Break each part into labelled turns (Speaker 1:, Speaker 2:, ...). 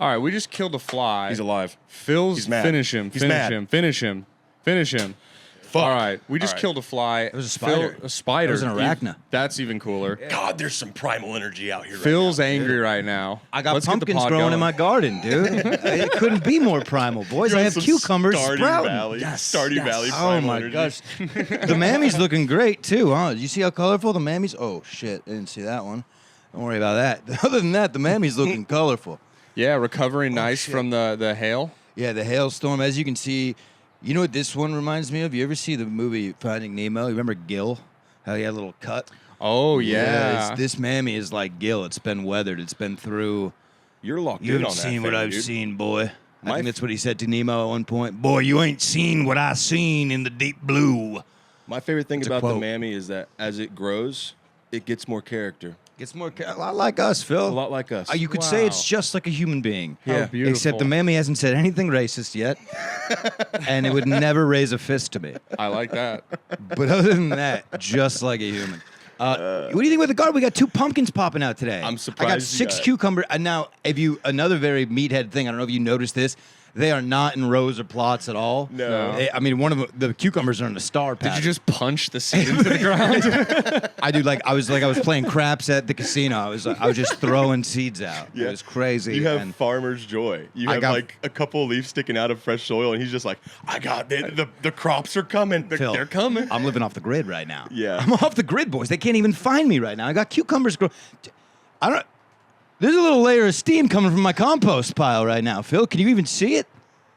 Speaker 1: All right, we just killed a fly.
Speaker 2: He's alive.
Speaker 1: Phil's
Speaker 2: mad.
Speaker 1: finish him.
Speaker 2: He's
Speaker 1: Finish
Speaker 2: mad.
Speaker 1: him. Finish him. Finish him.
Speaker 2: Fuck.
Speaker 1: All right, we just
Speaker 2: All right.
Speaker 1: killed a fly. It
Speaker 3: was a spider.
Speaker 1: A spider.
Speaker 3: It was an arachna.
Speaker 1: That's even cooler.
Speaker 2: God, there's some primal energy out here.
Speaker 1: Phil's
Speaker 2: right now.
Speaker 1: angry right now.
Speaker 3: I got
Speaker 1: Let's get the
Speaker 3: pumpkins
Speaker 1: pod
Speaker 3: growing
Speaker 1: going.
Speaker 3: in my garden, dude. It couldn't be more primal, boys. I have
Speaker 2: Some
Speaker 3: cucumbers
Speaker 2: Stardew
Speaker 3: sprouting.
Speaker 2: Valley.
Speaker 3: Yes,
Speaker 2: Stardew
Speaker 3: yes.
Speaker 2: Valley
Speaker 3: Oh
Speaker 2: primal
Speaker 3: my
Speaker 2: energy.
Speaker 3: gosh, the mammy's looking great too, huh? Did you see how colorful the mammy's? Oh shit, I didn't see that one. Don't worry about that. Other than that, the mammy's looking colorful.
Speaker 1: Yeah, recovering nice
Speaker 3: shit.
Speaker 1: from the hail.
Speaker 3: Yeah, the hailstorm. As you can see, you know what this one reminds me of? You ever see the movie Finding Nemo? You remember Gil? How he had a little cut?
Speaker 1: Oh yeah.
Speaker 3: This mammy is like Gil. It's been weathered. It's been through.
Speaker 2: You're locked
Speaker 3: You
Speaker 2: in
Speaker 3: haven't
Speaker 2: on that
Speaker 3: seen
Speaker 2: thing,
Speaker 3: what I've
Speaker 2: dude.
Speaker 3: seen, boy. I
Speaker 2: My
Speaker 3: think that's what he said to Nemo at one point. Boy, you ain't seen what I seen in the deep blue.
Speaker 2: My favorite thing
Speaker 3: It's a
Speaker 2: about the
Speaker 3: quote.
Speaker 2: mammy is that as it grows, it gets more character.
Speaker 3: Gets more a lot like us, Phil.
Speaker 2: A lot like us.
Speaker 3: You could say it's
Speaker 1: Wow.
Speaker 3: just like a human being.
Speaker 1: How
Speaker 2: Yeah.
Speaker 1: beautiful.
Speaker 3: Except the mammy hasn't said anything racist yet, and it would never raise a fist to me.
Speaker 1: I like that.
Speaker 3: But other than that, just like a human. What do you think with the garden? We got 2 pumpkins popping out today.
Speaker 2: I'm
Speaker 3: I got
Speaker 2: surprised you
Speaker 3: 6
Speaker 2: got it.
Speaker 3: cucumbers. And now, another very meathead thing. I don't know if you noticed this. They are not in rows or plots at all.
Speaker 2: No.
Speaker 3: I mean, one of the cucumbers are in a star
Speaker 1: Did
Speaker 3: pattern.
Speaker 1: you just punch the seed into the ground?
Speaker 3: I do I was playing craps at the casino. I was just throwing seeds out.
Speaker 2: Yeah.
Speaker 3: It was crazy.
Speaker 2: You have
Speaker 3: and
Speaker 2: farmer's joy. You
Speaker 3: I
Speaker 2: have
Speaker 3: got-
Speaker 2: like a couple of leaves sticking out of fresh soil, and he's just like, I got it. The crops are coming.
Speaker 3: Phil,
Speaker 2: They're coming.
Speaker 3: I'm living off the grid right now.
Speaker 2: Yeah.
Speaker 3: I'm off the grid, boys. They can't even find me right now. I got cucumbers grow. I don't. There's a little layer of steam coming from my compost pile right now, Phil. Can you even see it?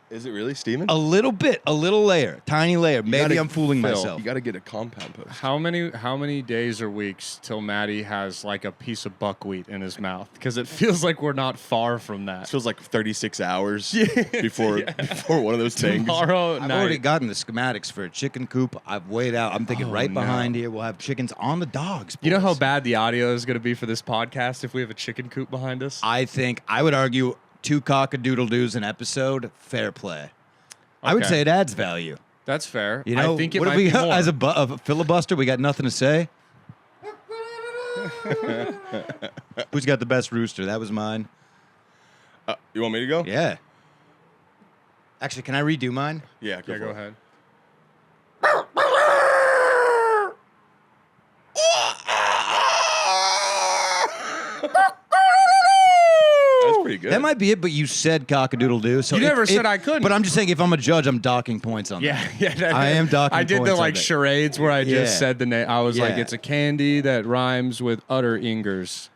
Speaker 2: Is it really steaming?
Speaker 3: A little bit, a little layer, tiny layer. Maybe
Speaker 2: gotta-
Speaker 3: I'm fooling
Speaker 1: Phil,
Speaker 3: myself.
Speaker 2: You got to get a compound post.
Speaker 1: How many days or weeks till Maddie has like a piece of buckwheat in his mouth? Because it feels like we're not far from that.
Speaker 2: It feels like 36 hours before one of those things.
Speaker 1: Tomorrow
Speaker 3: I've
Speaker 1: night.
Speaker 3: already gotten the schematics for a chicken coop. I've weighed out. I'm thinking
Speaker 1: Oh,
Speaker 3: right
Speaker 1: no.
Speaker 3: behind here we'll have chickens on the dogs.
Speaker 1: You know how
Speaker 3: boys.
Speaker 1: bad the audio is going to be for this podcast if we have a chicken coop behind us?
Speaker 3: I would argue 2 cock-a-doodle-doos an episode, fair play. I would
Speaker 1: Okay.
Speaker 3: say it adds value.
Speaker 1: That's fair.
Speaker 3: You know,
Speaker 1: I think it
Speaker 3: what
Speaker 1: might
Speaker 3: if we
Speaker 1: be more.
Speaker 3: as a filibuster, we got nothing to say. Who's got the best rooster? That was mine.
Speaker 2: You want me to go?
Speaker 3: Yeah. Actually, can I redo mine?
Speaker 2: Yeah,
Speaker 1: Yeah,
Speaker 2: for
Speaker 1: go
Speaker 2: it.
Speaker 1: ahead.
Speaker 2: That's pretty good.
Speaker 3: That might be it, but you said cock-a-doodle-doo. So
Speaker 1: You never said I couldn't.
Speaker 3: But I'm just saying, if I'm a judge, I'm docking points on
Speaker 1: Yeah,
Speaker 3: that.
Speaker 1: yeah.
Speaker 3: I am docking
Speaker 1: I did
Speaker 3: points
Speaker 1: the
Speaker 3: on
Speaker 1: like
Speaker 3: it.
Speaker 1: charades where I just
Speaker 3: Yeah.
Speaker 1: said the name. I was like,
Speaker 3: Yeah.
Speaker 1: it's a candy that rhymes with utter ingers.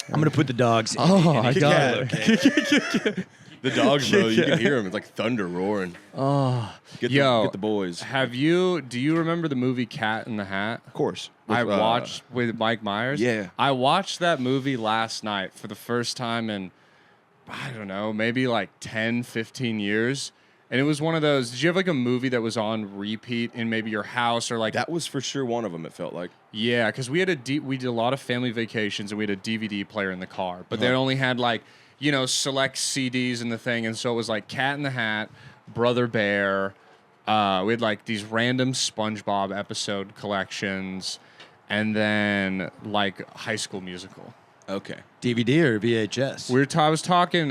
Speaker 3: I'm going to put the dogs in.
Speaker 1: Oh, I
Speaker 2: Kit
Speaker 1: got
Speaker 2: Kat.
Speaker 1: it.
Speaker 2: The dogs, bro, you can hear them. It's like thunder roaring.
Speaker 1: Oh,
Speaker 2: Get
Speaker 1: yo,
Speaker 2: the boys.
Speaker 1: do you remember the movie Cat in the Hat?
Speaker 2: Of course.
Speaker 1: I
Speaker 2: With,
Speaker 1: watched with Mike Myers.
Speaker 2: Yeah.
Speaker 1: I watched that movie last night for the first time in, I don't know, maybe like 10, 15 years. And it was one of those, did you have like a movie that was on repeat in maybe your house or like?
Speaker 2: That was for sure one of them, it felt like.
Speaker 1: Yeah, because we did a lot of family vacations and we had a DVD player in the car, but they only had like, select CDs in the thing. And so it was like Cat in the Hat, Brother Bear. We had like these random SpongeBob episode collections and then like High School Musical.
Speaker 2: Okay.
Speaker 3: DVD or VHS?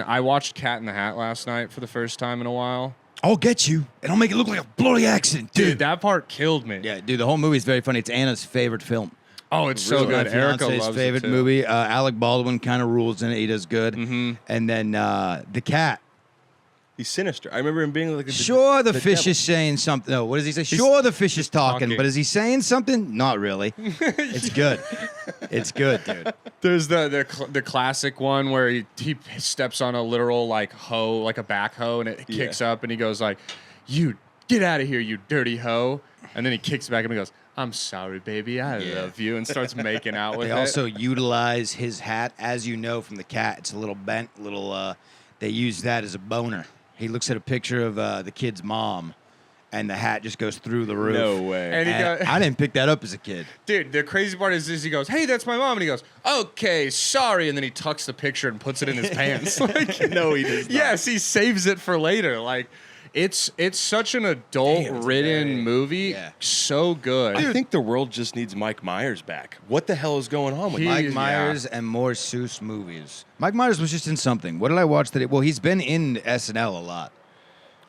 Speaker 1: I watched Cat in the Hat last night for the first time in a while.
Speaker 3: I'll get you, and I'll make it look like a bloody accident,
Speaker 1: Dude, that part killed me.
Speaker 3: Yeah, dude, the whole movie is very funny. It's Anna's favorite film.
Speaker 1: Oh, it's so
Speaker 3: My
Speaker 1: good. Erica
Speaker 3: fiance's
Speaker 1: loves
Speaker 3: favorite
Speaker 1: it too.
Speaker 3: movie. Alec Baldwin kind of rules in it. He does good.
Speaker 1: Mm-hmm.
Speaker 3: And then the cat.
Speaker 2: He's sinister. I remember him being like a
Speaker 3: Sure, the fish
Speaker 2: devil.
Speaker 3: is saying something. No, what does he say? Sure, the fish is talking,
Speaker 1: talking.
Speaker 3: but is he saying something? Not really. It's good. It's good, dude.
Speaker 1: There's the classic one where he steps on a literal like hoe, like a backhoe, and it kicks up, and he goes like, "You get out of here, you dirty hoe!" And then he kicks back and he goes, "I'm sorry, baby, I love you," and starts making out with
Speaker 3: They
Speaker 1: it.
Speaker 3: also utilize his hat, as you know from the cat. It's a little bent, they use that as a boner. He looks at a picture of the kid's mom, and the hat just goes through the roof.
Speaker 2: No way.
Speaker 1: And he goes,
Speaker 3: I didn't pick that up as a kid.
Speaker 1: dude, the crazy part is he goes, "Hey, that's my mom," and he goes, "Okay, sorry," and then he tucks the picture and puts it in his pants. Like,
Speaker 2: No, he does not.
Speaker 1: Yes, he saves it for later. Like, It's such an adult-ridden movie.
Speaker 3: Yeah.
Speaker 1: So good.
Speaker 2: I think the world just needs Mike Myers back. What the hell is going on with
Speaker 3: Mike
Speaker 1: He's-
Speaker 3: Myers and more Seuss movies. Mike Myers was just in something. What did I watch today? Well, he's been in SNL a lot.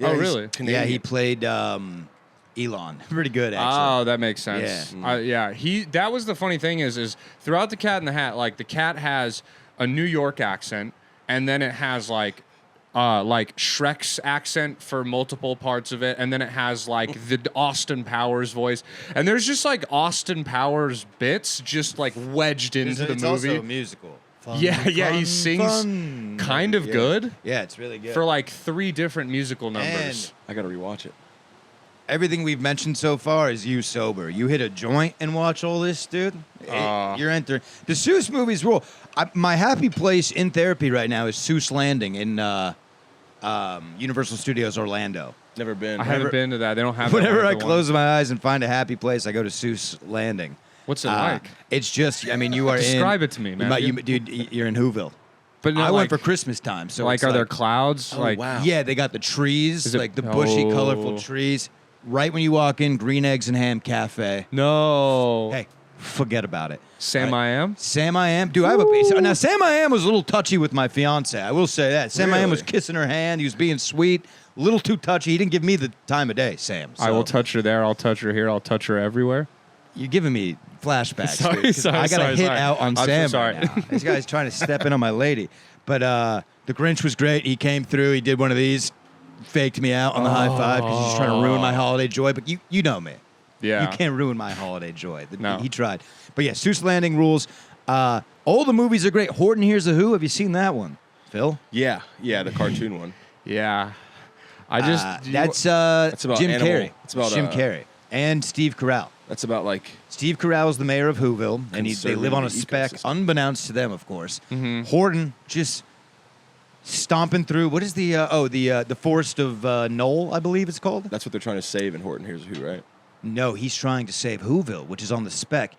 Speaker 1: Oh,
Speaker 2: he's
Speaker 1: really?
Speaker 2: Canadian.
Speaker 3: Yeah, he played Elon. Pretty good, actually.
Speaker 1: Oh, that makes sense.
Speaker 3: Yeah.
Speaker 1: Yeah. That was the funny thing is throughout the Cat in the Hat, like the cat has a New York accent, and then it has like Shrek's accent for multiple parts of it, and then it has like the Austin Powers voice, and there's just like Austin Powers bits just like wedged into the
Speaker 3: it's
Speaker 1: movie.
Speaker 3: also a musical. Fun,
Speaker 1: Yeah,
Speaker 3: fun,
Speaker 1: he sings
Speaker 3: fun.
Speaker 1: kind of
Speaker 3: Yeah.
Speaker 1: good
Speaker 3: Yeah, it's really good.
Speaker 1: for like 3 different musical numbers.
Speaker 2: I gotta rewatch it.
Speaker 3: Everything we've mentioned so far is you sober. You hit a joint and watch all this, dude. You're entering. The Seuss movies rule. My happy place in therapy right now is Seuss Landing in Universal Studios Orlando.
Speaker 2: Never been.
Speaker 1: I haven't been to that. They don't have that
Speaker 3: Whenever
Speaker 1: one
Speaker 3: I
Speaker 1: at the
Speaker 3: close my eyes and find a happy place, I go to Seuss Landing.
Speaker 1: What's it like?
Speaker 3: It's just, I mean, you are
Speaker 1: Describe
Speaker 3: in.
Speaker 1: it to me, man.
Speaker 3: Dude, you're in Whoville.
Speaker 1: But
Speaker 3: I
Speaker 1: like,
Speaker 3: went for Christmas time, so
Speaker 1: like,
Speaker 3: it's
Speaker 1: are there clouds?
Speaker 2: Oh,
Speaker 1: like,
Speaker 2: wow.
Speaker 3: Yeah, they got the trees,
Speaker 1: Is it-
Speaker 3: like the bushy,
Speaker 1: Oh.
Speaker 3: colorful trees. Right when you walk in, Green Eggs and Ham Cafe.
Speaker 1: No.
Speaker 3: Hey, forget about it.
Speaker 1: Sam
Speaker 3: Right?
Speaker 1: I am.
Speaker 3: Sam I Am. Dude, I have a piece. Now, Sam I Am was a little touchy with my fiance. I will say that. Sam I Am was
Speaker 2: Really?
Speaker 3: kissing her hand. He was being sweet. A little too touchy. He didn't give me the time of day, Sam.
Speaker 1: I will
Speaker 3: so
Speaker 1: touch her there. I'll touch her here. I'll touch her everywhere.
Speaker 3: You're giving me flashbacks.
Speaker 1: Sorry,
Speaker 3: dude, 'cause
Speaker 1: sorry,
Speaker 3: I got to
Speaker 1: sorry,
Speaker 3: hit
Speaker 1: sorry.
Speaker 3: out on
Speaker 1: I'm so
Speaker 3: Sam
Speaker 1: sorry.
Speaker 3: right now. This guy's trying to step in on my lady. But the Grinch was great. He came through. He did one of these, faked me out on the high five because he's trying to ruin my holiday joy. But you know me.
Speaker 1: Yeah.
Speaker 3: You can't ruin my holiday joy.
Speaker 1: No.
Speaker 3: He tried. But yeah, Seuss Landing rules. All the movies are great. Horton Hears a Who. Have you seen that one, Phil?
Speaker 2: Yeah, the cartoon one.
Speaker 1: Yeah. I just.
Speaker 3: That's
Speaker 2: about
Speaker 3: Jim
Speaker 2: animal.
Speaker 3: Carrey.
Speaker 2: It's about,
Speaker 3: Jim Carrey and Steve Carell.
Speaker 2: That's about like
Speaker 3: Steve Carell is the mayor of Whoville, and they live on a
Speaker 2: Conserving the
Speaker 3: spec,
Speaker 2: ecosystem.
Speaker 3: unbeknownst to them, of course.
Speaker 1: Mm-hmm.
Speaker 3: Horton just stomping through. What is the forest of Knoll? I believe it's called.
Speaker 2: that's what they're trying to save in Horton Hears a Who, right?
Speaker 3: No, he's trying to save Whoville, which is on the spec.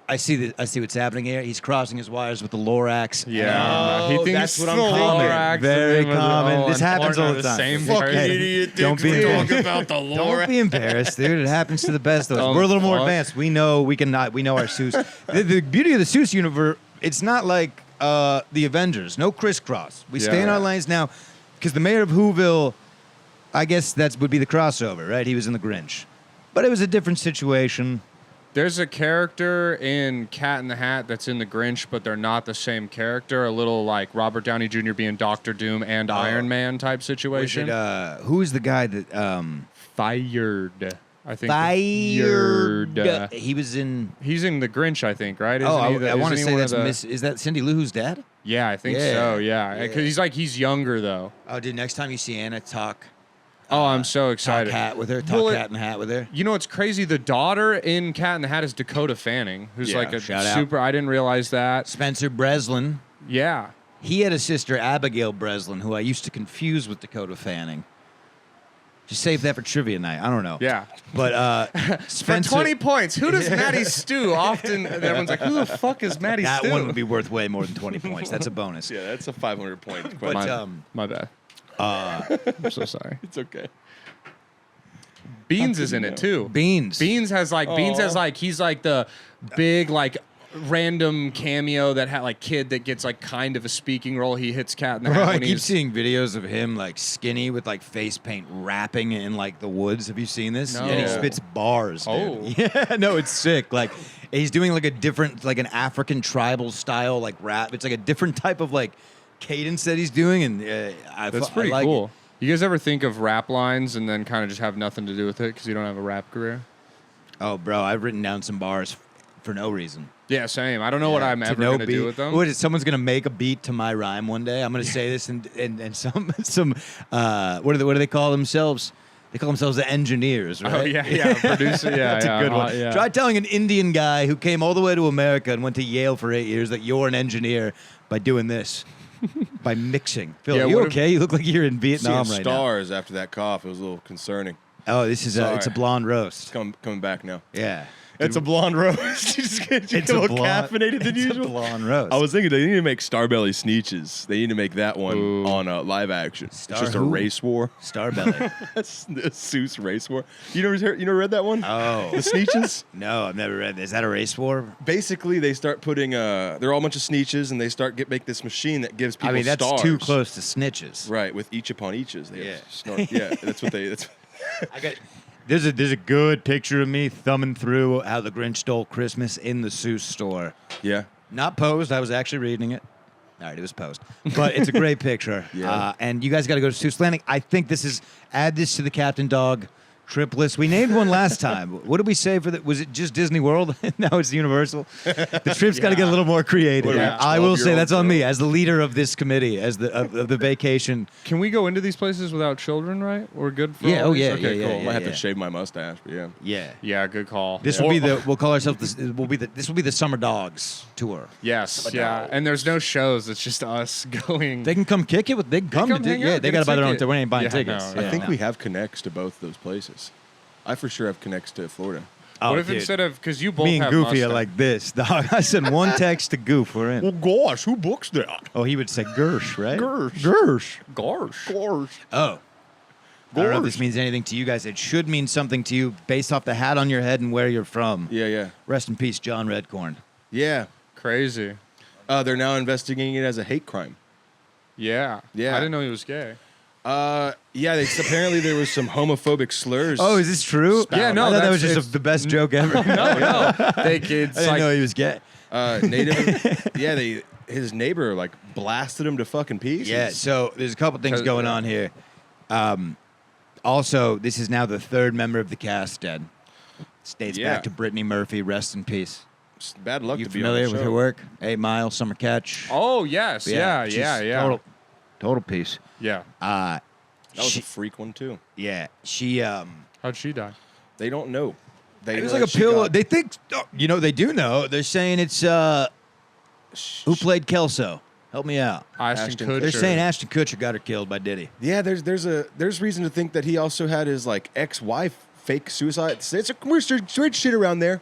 Speaker 3: I see what's happening here. He's crossing his wires with the Lorax.
Speaker 1: Yeah.
Speaker 2: Oh,
Speaker 1: he thinks
Speaker 2: that's what I'm
Speaker 1: the
Speaker 2: calling it.
Speaker 1: Lorax, the
Speaker 3: Very
Speaker 1: name of the-
Speaker 3: common. This
Speaker 1: and
Speaker 3: happens
Speaker 1: Horton
Speaker 3: all
Speaker 1: are
Speaker 3: the time.
Speaker 1: Same
Speaker 3: Fucking
Speaker 1: person.
Speaker 3: idiot, Don't be embarrassed.
Speaker 2: about the
Speaker 3: Don't be embarrassed, dude. It happens to the best of us.
Speaker 1: Oh,
Speaker 3: We're a little more
Speaker 1: fuck.
Speaker 3: advanced. We know we know our Seuss. The beauty of the Seuss universe, it's not like the Avengers. No crisscross. We stay in
Speaker 1: Yeah.
Speaker 3: our lanes now, because the mayor of Whoville, I guess that would be the crossover, right? He was in the Grinch, but it was a different situation.
Speaker 1: There's a character in Cat in the Hat that's in the Grinch, but they're not the same character. A little like Robert Downey Jr. being Doctor Doom and Iron Man type situation.
Speaker 3: Who is the guy that
Speaker 1: Fired. I think.
Speaker 3: fired? He was in.
Speaker 1: He's in the Grinch, I think, right?
Speaker 3: Oh,
Speaker 1: Isn't he
Speaker 3: I want to
Speaker 1: isn't he
Speaker 3: say
Speaker 1: one
Speaker 3: that's
Speaker 1: of the-
Speaker 3: Miss. Is that Cindy Lou Who's dad?
Speaker 1: Yeah, I think
Speaker 3: Yeah.
Speaker 1: so. Yeah,
Speaker 3: Yeah.
Speaker 1: because he's younger though.
Speaker 3: Oh, dude. Next time you see Anna, talk.
Speaker 1: Oh, I'm so
Speaker 3: Talk
Speaker 1: excited.
Speaker 3: hat with her. Talk
Speaker 1: Well,
Speaker 3: cat in the hat with her.
Speaker 1: You know what's crazy? The daughter in Cat in the Hat is Dakota Fanning, who's
Speaker 2: Yeah,
Speaker 1: like a
Speaker 3: shout out.
Speaker 1: super. I didn't realize that.
Speaker 3: Spencer Breslin.
Speaker 1: Yeah.
Speaker 3: He had a sister, Abigail Breslin, who I used to confuse with Dakota Fanning. Just save that for trivia night. I don't know.
Speaker 1: Yeah.
Speaker 3: But
Speaker 1: For
Speaker 3: Spencer,
Speaker 1: 20 points, who does Maddie Stew often? And everyone's like, who the fuck is Maddie
Speaker 3: that
Speaker 1: Stew?
Speaker 3: one would be worth way more than 20 points. That's a bonus.
Speaker 2: Yeah, that's a 500 point
Speaker 3: But
Speaker 2: question.
Speaker 1: My bad. I'm so sorry.
Speaker 2: It's okay.
Speaker 1: Beans is in it too.
Speaker 3: Beans.
Speaker 1: Beans has like he's like the big like random cameo that had like kid that gets like kind of a speaking role. He hits Cat in the Hat
Speaker 3: Bro, I
Speaker 1: when
Speaker 3: keep
Speaker 1: he's
Speaker 3: seeing videos of him like skinny with like face paint rapping in like the woods. Have you seen this?
Speaker 1: No.
Speaker 3: And he spits bars. Dude.
Speaker 1: Oh.
Speaker 3: Yeah, no, it's sick. Like he's doing like a different, like an African tribal style like rap. It's like a different type of like cadence that he's doing, and
Speaker 1: That's pretty
Speaker 3: I like
Speaker 1: cool.
Speaker 3: it.
Speaker 1: You guys ever think of rap lines and then kind of just have nothing to do with it because you don't have a rap career?
Speaker 3: Oh, bro, I've written down some bars for no reason.
Speaker 1: Yeah, same. I don't know what I'm
Speaker 3: To
Speaker 1: ever
Speaker 3: no
Speaker 1: going to
Speaker 3: beat.
Speaker 1: do with them.
Speaker 3: What is someone's gonna make a beat to my rhyme one day? I'm gonna say this and some what do they call themselves? They call themselves the engineers, right?
Speaker 1: Oh, yeah, producer. Yeah,
Speaker 3: That's
Speaker 1: yeah,
Speaker 3: a good one.
Speaker 1: yeah.
Speaker 3: Try telling an Indian guy who came all the way to America and went to Yale for 8 years that you're an engineer by doing this, by mixing. Phil,
Speaker 1: Yeah,
Speaker 3: you
Speaker 1: what if-
Speaker 3: okay? You look like you're in Vietnam
Speaker 2: Seeing
Speaker 3: right now.
Speaker 2: stars after that cough, it was a little concerning.
Speaker 3: Oh, this is it's a
Speaker 2: Sorry.
Speaker 3: blonde roast.
Speaker 2: It's coming back now.
Speaker 3: Yeah.
Speaker 2: It's a blonde roast. You just get
Speaker 3: It's
Speaker 2: more
Speaker 3: a blonde,
Speaker 2: caffeinated than
Speaker 3: it's
Speaker 2: usual.
Speaker 3: a blonde roast.
Speaker 2: I was thinking they need to make Starbelly Sneeches. They need to make that one
Speaker 1: Ooh.
Speaker 2: on live action.
Speaker 3: Star
Speaker 2: it's just
Speaker 3: who?
Speaker 2: a race war.
Speaker 3: Starbelly.
Speaker 2: That's the Seuss race war. You never read that one?
Speaker 3: Oh.
Speaker 2: The Sneeches?
Speaker 3: No, I've never read this. Is that a race war?
Speaker 2: Basically, they start putting they're all a bunch of Sneeches, and they start make this machine that gives people
Speaker 3: I mean, that's
Speaker 2: stars.
Speaker 3: too close to snitches.
Speaker 2: Right, with each upon eaches. They
Speaker 3: Yeah.
Speaker 2: have snort. Yeah, that's what they. That's
Speaker 3: I got. There's a good picture of me thumbing through How the Grinch Stole Christmas in the Seuss store.
Speaker 2: yeah.
Speaker 3: Not posed. I was actually reading it. All right, it was posed. But it's a great picture.
Speaker 2: Yeah.
Speaker 3: And you guys got to go to Seuss Landing. I think add this to the Captain Dog trip list. We named one last time. What did we say for that? Was it just Disney World? Now it's Universal. The trip's got to get a little more creative.
Speaker 2: What are we,
Speaker 3: I will say
Speaker 2: 12-year-old
Speaker 3: that's on me
Speaker 2: girl?
Speaker 3: as the leader of this committee, as of the vacation.
Speaker 1: Can we go into these places without children? Right? We're good for
Speaker 3: Yeah,
Speaker 1: all
Speaker 3: oh,
Speaker 1: these?
Speaker 3: yeah,
Speaker 1: Okay,
Speaker 3: yeah,
Speaker 1: cool.
Speaker 2: I might have to shave my mustache, but yeah.
Speaker 3: Yeah.
Speaker 1: Yeah, good call.
Speaker 3: This will be we'll call ourselves this will be the Summer Dogs tour.
Speaker 1: Yes, yeah. And there's no shows. It's just us going.
Speaker 3: They can come kick it. They can come to
Speaker 1: hang
Speaker 3: yeah,
Speaker 1: out,
Speaker 3: they
Speaker 1: get
Speaker 3: got
Speaker 1: a
Speaker 3: to buy their own
Speaker 1: ticket.
Speaker 3: ticket. We ain't buying
Speaker 1: Yeah,
Speaker 3: tickets.
Speaker 1: no,
Speaker 3: Yeah,
Speaker 2: I think
Speaker 3: no.
Speaker 2: we have connects to both those places. I for sure have connects to Florida.
Speaker 3: Oh,
Speaker 1: What if
Speaker 3: dude.
Speaker 1: instead of, because you both
Speaker 3: Me and
Speaker 1: have
Speaker 3: Goofy are
Speaker 1: Mustangs.
Speaker 3: like this, dog. I sent one text to Goof. We're in.
Speaker 2: gosh, who books that?
Speaker 3: Oh, he would say Gersh, right?
Speaker 2: Gersh.
Speaker 3: Gersh.
Speaker 1: Gosh.
Speaker 3: Oh. I don't know if this means anything to you guys. It should mean something to you based off the hat on your head and where you're from.
Speaker 2: Yeah.
Speaker 3: Rest in peace, John Redcorn.
Speaker 2: Yeah.
Speaker 1: Crazy.
Speaker 2: They're now investigating it as a hate crime.
Speaker 1: Yeah.
Speaker 2: Yeah.
Speaker 1: I didn't know he was gay.
Speaker 2: Apparently there was some homophobic slurs.
Speaker 3: Oh, is this true?
Speaker 1: Yeah, no,
Speaker 3: I thought that was
Speaker 1: that's-
Speaker 3: just the best joke ever.
Speaker 1: No. They kids.
Speaker 3: I didn't
Speaker 1: Like,
Speaker 3: know he was gay.
Speaker 2: Native. His neighbor like blasted him to fucking pieces.
Speaker 3: Yeah, so there's a couple things going on here. Also, this is now the third member of the cast dead. This dates
Speaker 2: Yeah.
Speaker 3: back to Brittany Murphy. Rest in peace.
Speaker 2: It's bad luck
Speaker 3: You
Speaker 2: to be on the
Speaker 3: familiar with
Speaker 2: show.
Speaker 3: her work? 8 Mile, Summer Catch.
Speaker 1: oh, yes. Yeah.
Speaker 3: she's Total piece.
Speaker 1: Yeah.
Speaker 2: That was
Speaker 3: She-
Speaker 2: a freak one too.
Speaker 3: yeah, she.
Speaker 1: How'd she die?
Speaker 2: They don't know. They
Speaker 3: It was
Speaker 2: know
Speaker 3: like a
Speaker 2: that she
Speaker 3: pill.
Speaker 2: got-
Speaker 3: They think, they do know. They're saying it's who played Kelso. Help me out.
Speaker 1: Ashton
Speaker 2: Ashton
Speaker 1: Kutcher.
Speaker 3: They're saying Ashton Kutcher got her killed by Diddy.
Speaker 2: Yeah, there's reason to think that he also had his like ex-wife fake suicide. It's a weird shit around there.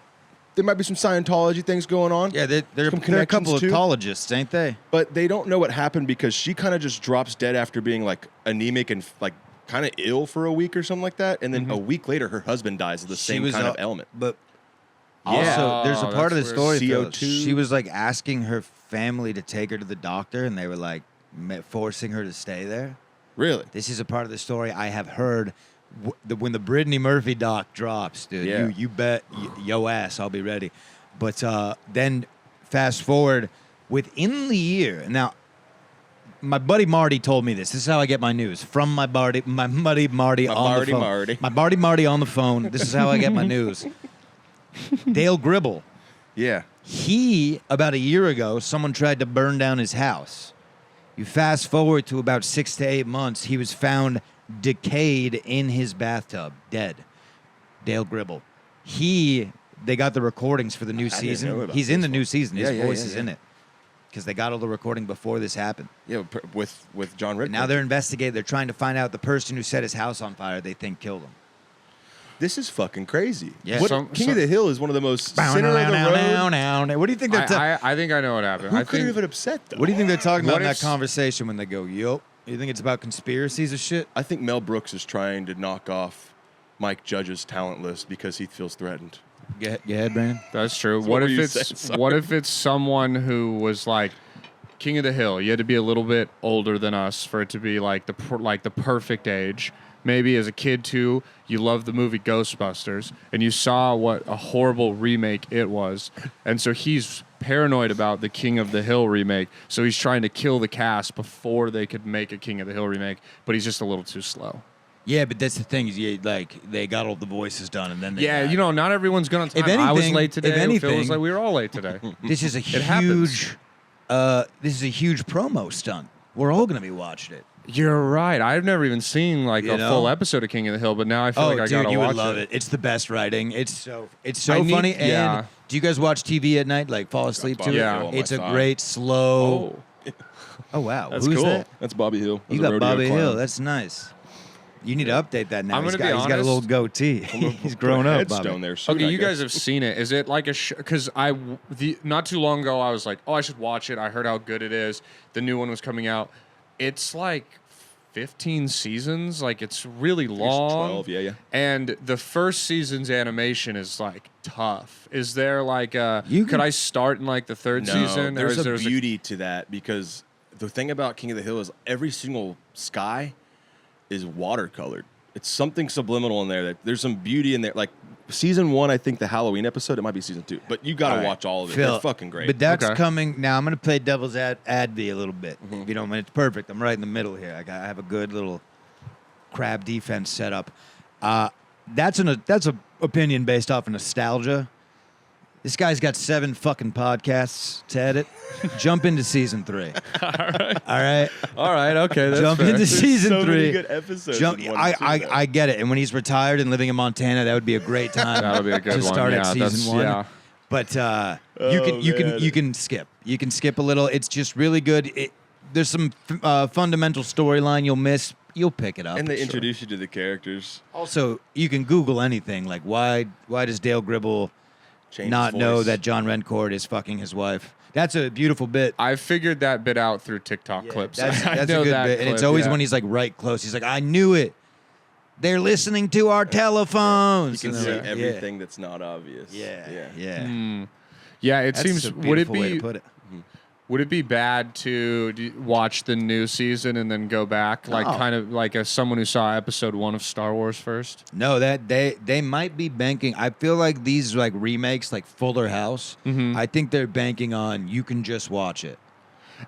Speaker 2: There might be some Scientology things going on.
Speaker 3: Yeah, they're
Speaker 2: Some
Speaker 3: a couple
Speaker 2: connections,
Speaker 3: of
Speaker 2: too.
Speaker 3: ecologists, ain't they?
Speaker 2: But they don't know what happened because she kind of just drops dead after being like anemic and like kind of ill for a week or something like that. And then a week later, her husband dies of the same kind of ailment.
Speaker 3: But
Speaker 2: Yeah.
Speaker 3: also, there's a
Speaker 1: Oh,
Speaker 3: part of the
Speaker 1: that's
Speaker 3: story.
Speaker 2: weird.
Speaker 3: Though,
Speaker 2: CO2.
Speaker 3: she was like asking her family to take her to the doctor, and they were like forcing her to stay there.
Speaker 2: Really?
Speaker 3: This is a part of the story I have heard. When the Brittany Murphy doc drops, dude,
Speaker 2: Yeah.
Speaker 3: you bet yo ass I'll be ready. But then fast forward within the year. Now, my buddy Marty told me this. This is how I get my news from my buddy Marty on the phone.
Speaker 2: Marty.
Speaker 3: My buddy Marty on the phone. This is how I get my news. Dale Gribble.
Speaker 2: Yeah.
Speaker 3: He, about a year ago, someone tried to burn down his house. You fast forward to about 6 to 8 months, he was found decayed in his bathtub, dead. Dale Gribble. They got the recordings for the new
Speaker 2: didn't know
Speaker 3: season.
Speaker 2: about
Speaker 3: He's in
Speaker 2: this
Speaker 3: the new
Speaker 2: one.
Speaker 3: season. His
Speaker 2: Yeah,
Speaker 3: voice
Speaker 2: yeah,
Speaker 3: is
Speaker 2: yeah.
Speaker 3: in it. Because they got all the recording before this happened.
Speaker 2: Yeah, with John Redcorn.
Speaker 3: And now they're investigating. They're trying to find out the person who set his house on fire they think killed him.
Speaker 2: This is fucking crazy.
Speaker 3: Yeah.
Speaker 2: King of the Hill is one of the most center of the road.
Speaker 3: What do you think they're talking
Speaker 1: I think I know what happened.
Speaker 2: Who
Speaker 1: I
Speaker 2: could have
Speaker 1: think
Speaker 2: been upset though?
Speaker 3: What do you think they're talking about
Speaker 1: What
Speaker 3: in that
Speaker 1: if-
Speaker 3: conversation when they go, yup? You think it's about conspiracies or shit?
Speaker 2: I think Mel Brooks is trying to knock off Mike Judge's talent list because he feels threatened.
Speaker 3: Go ahead, Brandon.
Speaker 1: that's true.
Speaker 2: what
Speaker 1: What
Speaker 2: were
Speaker 1: if
Speaker 2: you
Speaker 1: it's
Speaker 2: saying? Sorry.
Speaker 1: what if it's someone who was like King of the Hill? You had to be a little bit older than us for it to be like the perfect age. Maybe as a kid too, you loved the movie Ghostbusters and you saw what a horrible remake it was, and so he's paranoid about the King of the Hill remake. So he's trying to kill the cast before they could make a King of the Hill remake, but he's just a little too slow.
Speaker 3: Yeah, but that's the thing is, they got all the voices done, and then they
Speaker 1: Yeah,
Speaker 3: got-
Speaker 1: not everyone's gonna.
Speaker 3: If
Speaker 1: I was
Speaker 3: anything-
Speaker 1: late today.
Speaker 3: if
Speaker 1: Phil
Speaker 3: anything-
Speaker 1: was like, we were all late today.
Speaker 3: this is a
Speaker 1: happens.
Speaker 3: huge, this is a huge promo stunt. We're all gonna be watching it.
Speaker 1: You're right. I've never even seen like
Speaker 3: You
Speaker 1: a
Speaker 3: know?
Speaker 1: full episode of King of the Hill, but now I feel like I
Speaker 3: dude,
Speaker 1: gotta
Speaker 3: you
Speaker 1: watch
Speaker 3: would love it. It's the best writing. It's so
Speaker 1: I need-
Speaker 3: funny. And
Speaker 1: yeah.
Speaker 3: do you guys watch TV at night? Like fall asleep to
Speaker 2: Bobby
Speaker 3: it?
Speaker 1: Yeah.
Speaker 2: Hill on my
Speaker 3: It's a
Speaker 2: side.
Speaker 3: great slow.
Speaker 1: Oh,
Speaker 3: Oh wow,
Speaker 1: that's
Speaker 3: who's
Speaker 1: cool.
Speaker 3: that?
Speaker 2: That's Bobby Hill.
Speaker 3: You
Speaker 2: That's a
Speaker 3: got
Speaker 2: rodeo
Speaker 3: Bobby
Speaker 2: clown.
Speaker 3: Hill. That's nice. You need to update that now.
Speaker 1: I'm
Speaker 3: He's
Speaker 1: gonna
Speaker 3: got,
Speaker 1: be
Speaker 3: he's got a little
Speaker 1: honest.
Speaker 3: goatee. He's grown up, Bobby.
Speaker 2: Headstone there soon,
Speaker 1: Okay,
Speaker 2: I
Speaker 1: you guys
Speaker 2: guess.
Speaker 1: have seen it. Is it like a because not too long ago I was like, oh, I should watch it. I heard how good it is. The new one was coming out. It's like 15 seasons. Like it's really long.
Speaker 2: 12, yeah.
Speaker 1: And the first season's animation is like tough. Is there like
Speaker 3: could
Speaker 1: I start in like the third
Speaker 2: No,
Speaker 1: season?
Speaker 2: there's
Speaker 1: or
Speaker 2: a
Speaker 1: is
Speaker 2: beauty to that because the thing about King of the Hill is every single sky is watercolored. It's something subliminal in there. That there's some beauty in there. Like season 1, I think the Halloween episode. It might be season 2, but you got to watch all of it.
Speaker 3: Phil,
Speaker 2: They're fucking great.
Speaker 3: But that's
Speaker 1: Okay.
Speaker 3: coming now. I'm going to play devil's advocate a little bit. If you don't mind, it's perfect. I'm right in the middle here. I have a good little crab defense set up. That's a opinion based off of nostalgia. This guy's got 7 fucking podcasts to edit. Jump into season 3. All right.
Speaker 1: All right, okay, that's
Speaker 3: Jump
Speaker 1: fair.
Speaker 3: into season
Speaker 2: so
Speaker 3: 3.
Speaker 2: many good episodes. in one and two, though.
Speaker 3: I get it. And when he's retired and living in Montana, that would be a great time.
Speaker 1: That'll be a good
Speaker 3: to
Speaker 1: one.
Speaker 3: start
Speaker 1: Yeah,
Speaker 3: at
Speaker 1: that's-
Speaker 3: season 1.
Speaker 1: yeah.
Speaker 3: But
Speaker 2: man.
Speaker 3: you can skip. You can skip a little. It's just really good. There's some fundamental storyline you'll miss. You'll pick it up.
Speaker 2: And they introduce you to the characters.
Speaker 3: Also, you can Google anything. Like why does Dale Gribble
Speaker 2: Change
Speaker 3: not
Speaker 2: his
Speaker 3: know
Speaker 2: voice.
Speaker 3: that John Rencourt is fucking his wife? That's a beautiful bit.
Speaker 1: I figured that bit out through TikTok clips.
Speaker 3: That's
Speaker 1: I
Speaker 3: a
Speaker 1: know
Speaker 3: good
Speaker 1: that
Speaker 3: bit. And it's
Speaker 1: clip,
Speaker 3: always
Speaker 1: yeah.
Speaker 3: when he's like right close. He's like, I knew it. They're listening to our telephones.
Speaker 2: You can
Speaker 3: And
Speaker 2: see
Speaker 3: they're like,
Speaker 2: everything that's not obvious.
Speaker 3: Yeah.
Speaker 1: Yeah, it
Speaker 3: That's
Speaker 1: seems.
Speaker 3: a
Speaker 1: Would it
Speaker 3: beautiful way
Speaker 1: be?
Speaker 3: to put it.
Speaker 1: Would it be bad to watch the new season and then go back, like
Speaker 3: No.
Speaker 1: kind of like as someone who saw episode 1 of Star Wars first?
Speaker 3: No, that they might be banking. I feel like these like remakes, like Fuller House. I think they're banking on you can just watch it.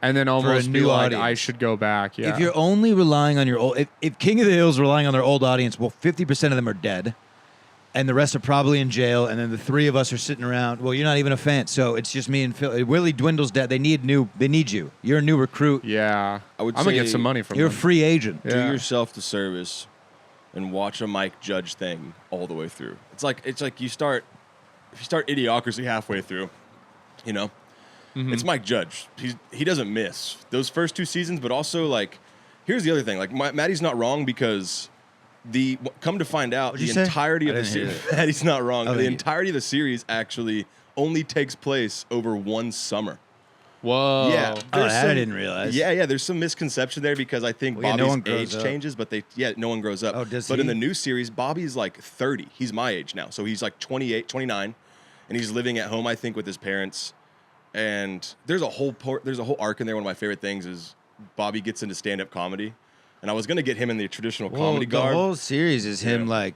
Speaker 1: And then almost be
Speaker 3: new
Speaker 1: like,
Speaker 3: audience.
Speaker 1: I should go back. Yeah.
Speaker 3: If you're only relying on your old, if King of the Hill is relying on their old audience, well, 50% of them are dead, and the rest are probably in jail. And then the 3 of us are sitting around. Well, you're not even a fan, so it's just me and Phil. Willie Dwindle's dead. They need you. You're a new recruit.
Speaker 1: yeah,
Speaker 2: I would
Speaker 1: I'm gonna get
Speaker 2: say
Speaker 1: some money from
Speaker 3: You're a
Speaker 1: them.
Speaker 3: free agent.
Speaker 2: Do
Speaker 1: Yeah.
Speaker 2: yourself the service and watch a Mike Judge thing all the way through. It's like if you start Idiocracy halfway through, you know, it's Mike Judge. He doesn't miss those first 2 seasons, but also like here's the other thing. Like Maddie's not wrong because come to find out
Speaker 3: What'd
Speaker 2: the
Speaker 3: you say?
Speaker 2: entirety of
Speaker 3: I
Speaker 2: the
Speaker 3: didn't hear
Speaker 2: series. Maddie's not wrong.
Speaker 3: Oh,
Speaker 2: The
Speaker 3: thank you.
Speaker 2: entirety of the series actually only takes place over 1 summer.
Speaker 1: Whoa.
Speaker 2: Yeah,
Speaker 3: Oh,
Speaker 2: there's
Speaker 3: that I didn't realize.
Speaker 2: Yeah. There's some misconception there because I think
Speaker 3: Well, yeah, no one
Speaker 2: Bobby's
Speaker 3: grows
Speaker 2: age
Speaker 3: up.
Speaker 2: changes, but no one grows up.
Speaker 3: Oh, does
Speaker 2: But in
Speaker 3: he?
Speaker 2: the new series, Bobby's like 30. He's my age now, so he's like 28, 29, and he's living at home, I think, with his parents. And there's a whole arc in there. One of my favorite things is Bobby gets into stand-up comedy, and I was gonna get him in the traditional comedy
Speaker 3: the
Speaker 2: garb.
Speaker 3: whole series is him
Speaker 2: Yeah.
Speaker 3: like,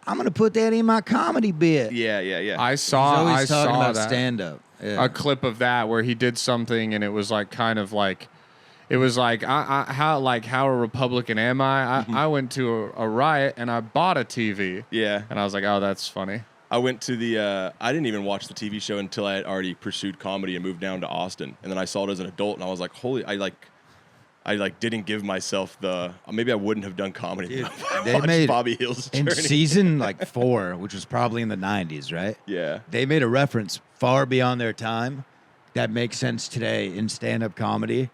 Speaker 3: I'm gonna put that in my comedy bit.
Speaker 2: Yeah.
Speaker 1: I
Speaker 3: He's
Speaker 1: saw.
Speaker 3: always
Speaker 1: I
Speaker 3: talking
Speaker 1: saw
Speaker 3: about
Speaker 1: that.
Speaker 3: stand up. Yeah.
Speaker 1: A clip of that where he did something and it was like kind of like. It was like how a Republican am I? I went to a riot and I bought a TV.
Speaker 2: Yeah.
Speaker 1: And I was like, oh, that's funny.
Speaker 2: I went to I didn't even watch the TV show until I had already pursued comedy and moved down to Austin. And then I saw it as an adult and I was like, I didn't give myself maybe I wouldn't have done comedy.
Speaker 3: Dude,
Speaker 2: if I
Speaker 3: they
Speaker 2: watched
Speaker 3: made-
Speaker 2: Bobby Hill's
Speaker 3: in
Speaker 2: journey.
Speaker 3: season like 4, which was probably in the 90s, right?
Speaker 2: Yeah.
Speaker 3: They made a reference far beyond their time that makes sense today in stand-up comedy.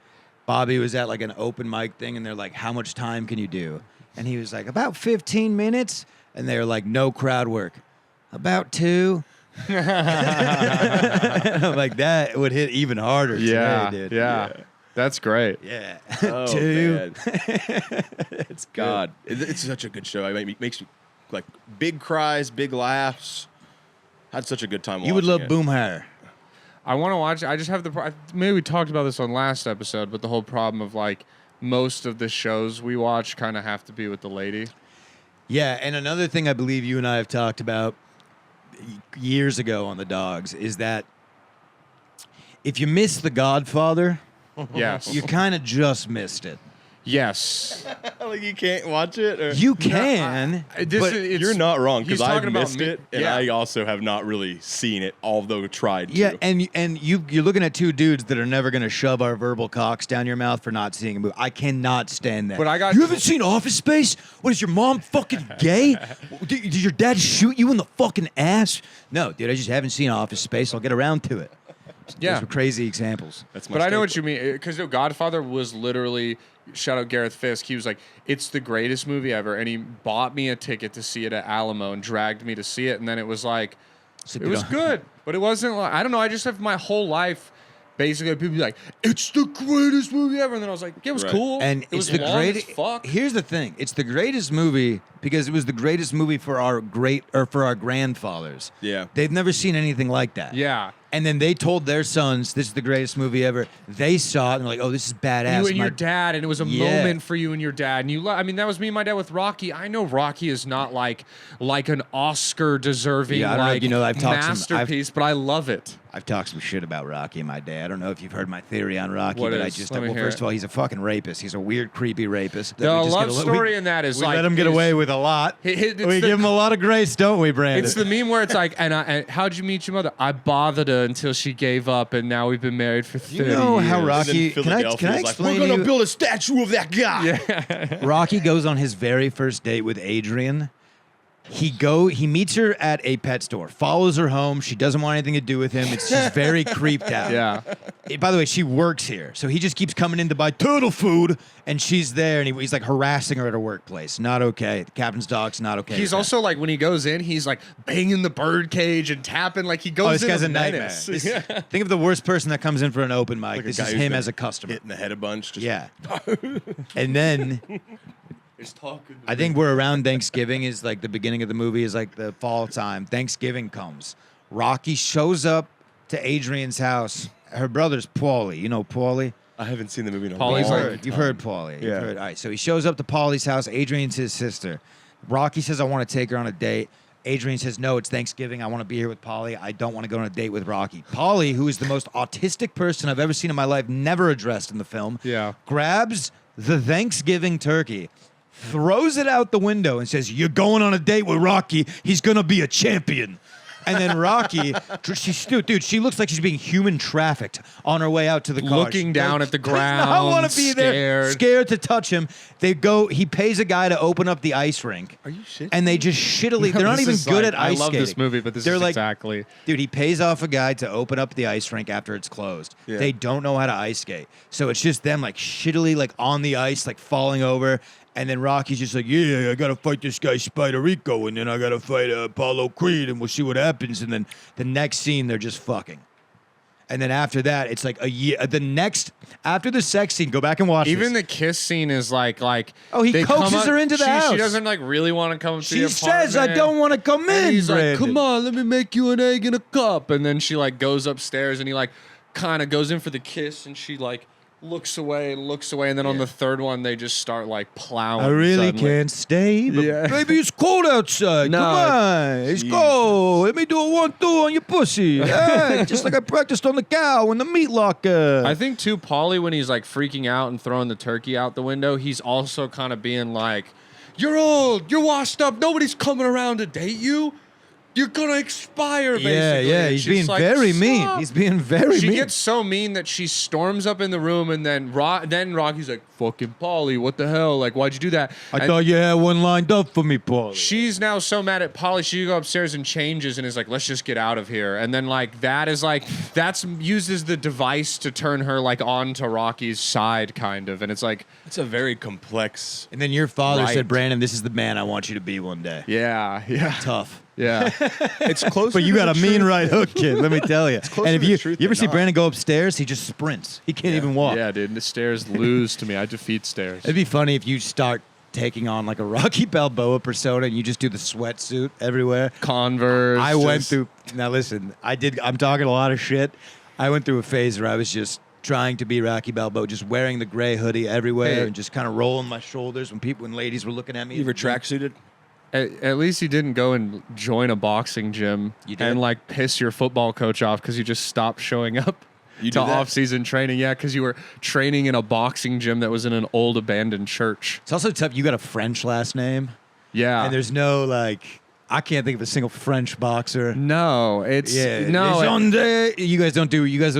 Speaker 3: Bobby was at like an open mic thing, and they're like, how much time can you do? And he was like, about 15 minutes. And they were like, no crowd work. About 2. Like that would hit even harder
Speaker 1: Yeah,
Speaker 3: today, dude.
Speaker 1: yeah, that's great.
Speaker 3: Yeah.
Speaker 2: Oh,
Speaker 3: 2.
Speaker 2: man.
Speaker 3: It's good.
Speaker 2: God. It's such a good show. It makes you like big cries, big laughs. Had such a good time
Speaker 3: You would
Speaker 2: watching
Speaker 3: love
Speaker 2: it.
Speaker 3: Boomhauer.
Speaker 1: I want to watch it. I just have maybe we talked about this on last episode, but the whole problem of like most of the shows we watch kind of have to be with the lady.
Speaker 3: Yeah, and another thing I believe you and I have talked about years ago on the Dogs is that if you miss The Godfather,
Speaker 1: Yes.
Speaker 3: you kind of just missed it.
Speaker 1: Yes.
Speaker 2: Like you can't watch it? Or?
Speaker 3: You can, but
Speaker 2: You're not wrong because
Speaker 1: he's
Speaker 2: I
Speaker 1: talking about
Speaker 2: missed
Speaker 1: me-
Speaker 2: it, and
Speaker 1: yeah.
Speaker 2: I also have not really seen it, although tried to.
Speaker 3: yeah, and you're looking at 2 dudes that are never going to shove our verbal cocks down your mouth for not seeing a movie. I cannot stand that.
Speaker 1: But I got-
Speaker 3: You haven't seen Office Space? What is your mom fucking gay? Did your dad shoot you in the fucking ass? No, dude, I just haven't seen Office Space. I'll get around to it.
Speaker 1: Yeah.
Speaker 3: Those were crazy examples.
Speaker 2: That's my
Speaker 1: But I know
Speaker 2: staple.
Speaker 1: what you mean, because Godfather was literally, shout out Gareth Fisk, he was like, it's the greatest movie ever, and he bought me a ticket to see it at Alamo and dragged me to see it, and then it was like, it was good, but it wasn't like, I don't know, I just have my whole life, basically, people be like, it's the greatest movie ever, and then I was like, yeah, it was
Speaker 2: Right.
Speaker 1: cool,
Speaker 3: And
Speaker 1: it
Speaker 3: it's
Speaker 1: was
Speaker 3: the
Speaker 1: long
Speaker 3: greatest.
Speaker 1: as fuck.
Speaker 3: Here's the thing: it's the greatest movie because it was the greatest movie for our grandfathers.
Speaker 2: Yeah.
Speaker 3: They've never seen anything like that.
Speaker 1: Yeah.
Speaker 3: And then they told their sons, "This is the greatest movie ever." They saw it and they're like, "Oh, this is badass."
Speaker 1: You and
Speaker 3: My-
Speaker 1: your dad, and it was a
Speaker 3: Yeah.
Speaker 1: moment for you and your dad. And you, I mean, that was me and my dad with Rocky. I know Rocky is not like an Oscar deserving
Speaker 3: Yeah, I don't know if
Speaker 1: like
Speaker 3: you know, I've talked some-
Speaker 1: masterpiece, but I love it.
Speaker 3: I've talked some shit about Rocky and my dad. I don't know if you've heard my theory on Rocky,
Speaker 1: What
Speaker 3: but I
Speaker 1: is?
Speaker 3: just
Speaker 1: Let me
Speaker 3: well,
Speaker 1: hear
Speaker 3: first
Speaker 1: it.
Speaker 3: of all, he's a fucking rapist. He's a weird, creepy rapist. that
Speaker 1: The
Speaker 3: we just
Speaker 1: love
Speaker 3: get a li-
Speaker 1: story
Speaker 3: we-
Speaker 1: in that is
Speaker 3: we
Speaker 1: like
Speaker 3: let him get
Speaker 1: is-
Speaker 3: away with a lot.
Speaker 1: it's
Speaker 3: We
Speaker 1: the-
Speaker 3: give him a lot of grace, don't we, Brandon?
Speaker 1: It's the meme where it's like, and how'd you meet your mother? I bothered her until she gave up, and now we've been married for 30
Speaker 3: You know how
Speaker 1: years.
Speaker 3: Rocky-
Speaker 2: And then
Speaker 3: can I
Speaker 2: Philadelphia's like,
Speaker 3: explain
Speaker 2: we're
Speaker 3: to
Speaker 2: gonna
Speaker 3: you-
Speaker 2: build a statue of that guy.
Speaker 3: Rocky goes on his very first date with Adrian. He meets her at a pet store, follows her home. She doesn't want anything to do with him. She's very creeped out.
Speaker 1: Yeah.
Speaker 3: By the way, she works here, so he just keeps coming in to buy turtle food, and she's there, and he's like harassing her at her workplace. Not okay. The captain's dog's not okay.
Speaker 1: He's
Speaker 3: with
Speaker 1: also like, when he goes in, he's like banging the bird cage and tapping, like he
Speaker 3: that.
Speaker 1: goes
Speaker 3: Oh, this
Speaker 1: in
Speaker 3: guy's a nightmare.
Speaker 1: menace.
Speaker 3: This-
Speaker 1: Yeah.
Speaker 3: Think of the worst person that comes in for an open mic.
Speaker 2: Like a
Speaker 3: This
Speaker 2: guy
Speaker 3: is
Speaker 2: who's
Speaker 3: him
Speaker 2: been
Speaker 3: as a customer.
Speaker 2: Hitting the head a bunch. Just
Speaker 3: Yeah. And then
Speaker 2: He's talking.
Speaker 3: I think we're around Thanksgiving is like the beginning of the movie is like the fall time. Thanksgiving comes. Rocky shows up to Adrian's house. Her brother's Paulie. You know Paulie?
Speaker 2: I haven't seen the movie in a
Speaker 1: Paulie's
Speaker 2: long
Speaker 1: like-
Speaker 3: You've
Speaker 2: time.
Speaker 3: heard Paulie. You've
Speaker 2: Yeah.
Speaker 3: heard- all right, so he shows up to Paulie's house. Adrian's his sister. Rocky says, I want to take her on a date. Adrian says, no, it's Thanksgiving. I want to be here with Paulie. I don't want to go on a date with Rocky. Paulie, who is the most autistic person I've ever seen in my life, never addressed in the film,
Speaker 1: Yeah.
Speaker 3: grabs the Thanksgiving turkey, throws it out the window, and says, you're going on a date with Rocky. He's going to be a champion. And then Rocky, she looks like she's being human trafficked on her way out to the car.
Speaker 1: Looking
Speaker 3: She
Speaker 1: down
Speaker 3: does
Speaker 1: at the
Speaker 3: not
Speaker 1: ground,
Speaker 3: want to be there,
Speaker 1: scared.
Speaker 3: scared to touch him. He pays a guy to open up the ice rink.
Speaker 2: Are you shitting?
Speaker 3: And they just shittily, they're not
Speaker 1: This
Speaker 3: even
Speaker 1: is
Speaker 3: good
Speaker 1: like-
Speaker 3: at ice
Speaker 1: I love this
Speaker 3: skating.
Speaker 1: movie, but this
Speaker 3: They're
Speaker 1: is
Speaker 3: like,
Speaker 1: exactly.
Speaker 3: Dude, he pays off a guy to open up the ice rink after it's closed.
Speaker 2: Yeah.
Speaker 3: They don't know how to ice skate. So it's just them like shittily like on the ice, like falling over. And then Rocky's just like, yeah, I got to fight this guy Spider-Rico, and then I got to fight Apollo Creed, and we'll see what happens. And then the next scene, they're just fucking. And then after that, it's like a year. After the sex scene, go back and watch
Speaker 1: Even
Speaker 3: this.
Speaker 1: the kiss scene is like
Speaker 3: Oh, he
Speaker 1: they
Speaker 3: coaxes
Speaker 1: come up-
Speaker 3: her into the
Speaker 1: she,
Speaker 3: house.
Speaker 1: She doesn't like really want to come to
Speaker 3: She
Speaker 1: the
Speaker 3: says, I
Speaker 1: apartment.
Speaker 3: don't want to come in,
Speaker 1: And he's like,
Speaker 3: Brandon.
Speaker 1: come on, let me make you an egg in a cup. And then she like goes upstairs and he like kind of goes in for the kiss and she like looks away. And then on the third one, they just start like plowing.
Speaker 3: I really
Speaker 1: suddenly.
Speaker 3: can't stay, but
Speaker 1: Yeah.
Speaker 3: baby, it's cold outside.
Speaker 1: No,
Speaker 3: Come on, it's cold. Let me do a 1-2 on your pussy. Yeah, just like I practiced on the cow in the meat locker.
Speaker 1: I think too, Paulie, when he's like freaking out and throwing the turkey out the window, he's also kind of being like, you're old, you're washed up, nobody's coming around to date you. You're gonna expire, basically.
Speaker 3: yeah,
Speaker 1: And
Speaker 3: he's
Speaker 1: she's
Speaker 3: being
Speaker 1: like,
Speaker 3: very mean.
Speaker 1: "Stop."
Speaker 3: He's being very
Speaker 1: She
Speaker 3: mean.
Speaker 1: gets so mean that she storms up in the room, and then Rocky's like, "Fucking Polly, what the hell? Like, why'd you do that?"
Speaker 3: I
Speaker 1: And
Speaker 3: thought you had one lined up for me, Paul.
Speaker 1: she's now so mad at Polly, she go upstairs and changes, and is like, "Let's just get out of here." And then that's used as the device to turn her like onto Rocky's side, kind of. And it's like,
Speaker 2: It's a very complex.
Speaker 3: And then your father
Speaker 1: Right.
Speaker 3: said, Brandon, this is the man I want you to be one day.
Speaker 1: yeah,
Speaker 3: Tough.
Speaker 1: yeah.
Speaker 2: It's close.
Speaker 3: But you got a mean right hook, kid. Let me tell you.
Speaker 2: closer
Speaker 3: And if
Speaker 2: to
Speaker 3: you
Speaker 2: the truth
Speaker 3: you ever
Speaker 2: than
Speaker 3: see
Speaker 2: not.
Speaker 3: Brandon go upstairs, he just sprints. He can't even walk.
Speaker 1: Yeah, dude. The stairs lose to me. I defeat stairs.
Speaker 3: It'd be funny if you start taking on like a Rocky Balboa persona and you just do the sweatsuit everywhere.
Speaker 1: Converse.
Speaker 3: I went
Speaker 1: just-
Speaker 3: through. Now listen, I'm talking a lot of shit. I went through a phase where I was just trying to be Rocky Balboa, just wearing the gray hoodie everywhere
Speaker 1: Hey.
Speaker 3: and just kind of rolling my shoulders when ladies were looking at me.
Speaker 2: You ever tracksuited?
Speaker 1: At least you didn't go and join a boxing gym
Speaker 3: You did?
Speaker 1: and like piss your football coach off because you just stopped showing up
Speaker 2: You
Speaker 1: to
Speaker 2: did that?
Speaker 1: off-season training. Yeah, because you were training in a boxing gym that was in an old abandoned church.
Speaker 3: It's also tough. You got a French last name,
Speaker 1: Yeah.
Speaker 3: and there's no like. I can't think of a single French boxer.
Speaker 1: no, it's
Speaker 3: Yeah,
Speaker 1: no.
Speaker 3: Legende. You guys don't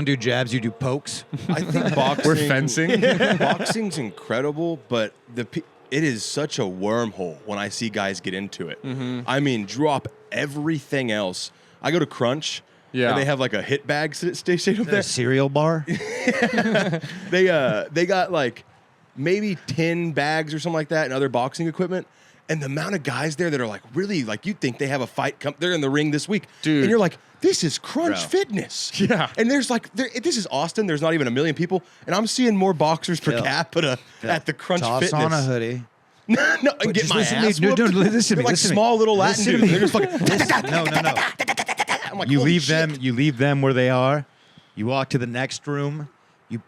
Speaker 3: do jabs. You do pokes.
Speaker 2: I think boxing.
Speaker 1: We're fencing.
Speaker 2: Boxing's incredible, but it is such a wormhole when I see guys get into it. I mean, drop everything else. I go to Crunch.
Speaker 1: Yeah.
Speaker 2: And they have like a hit bag station up
Speaker 3: A
Speaker 2: there.
Speaker 3: cereal bar.
Speaker 2: They got like maybe 10 bags or something like that and other boxing equipment. And the amount of guys there that are like really like you'd think they have a fight they're in the ring this week.
Speaker 1: Dude.
Speaker 2: And you're like, this is crunch
Speaker 3: Bro.
Speaker 2: fitness.
Speaker 1: Yeah.
Speaker 2: And there's like this is Austin. There's not even 1 million people. And I'm seeing more boxers per
Speaker 3: Phil.
Speaker 2: capita at the crunch
Speaker 3: Toss
Speaker 2: fitness.
Speaker 3: on a hoodie.
Speaker 2: No, and get
Speaker 3: Just
Speaker 2: my
Speaker 3: listen to me.
Speaker 2: ass
Speaker 3: No,
Speaker 2: whooped.
Speaker 3: don't listen to
Speaker 2: They're
Speaker 3: me.
Speaker 2: like
Speaker 3: Listen to me.
Speaker 2: small little Latin
Speaker 3: Listen to
Speaker 2: dudes.
Speaker 3: me.
Speaker 2: They're just fucking.
Speaker 3: No.
Speaker 2: I'm like,
Speaker 3: You
Speaker 2: holy
Speaker 3: leave
Speaker 2: shit.
Speaker 3: them. You leave them where they are. You walk to the next room.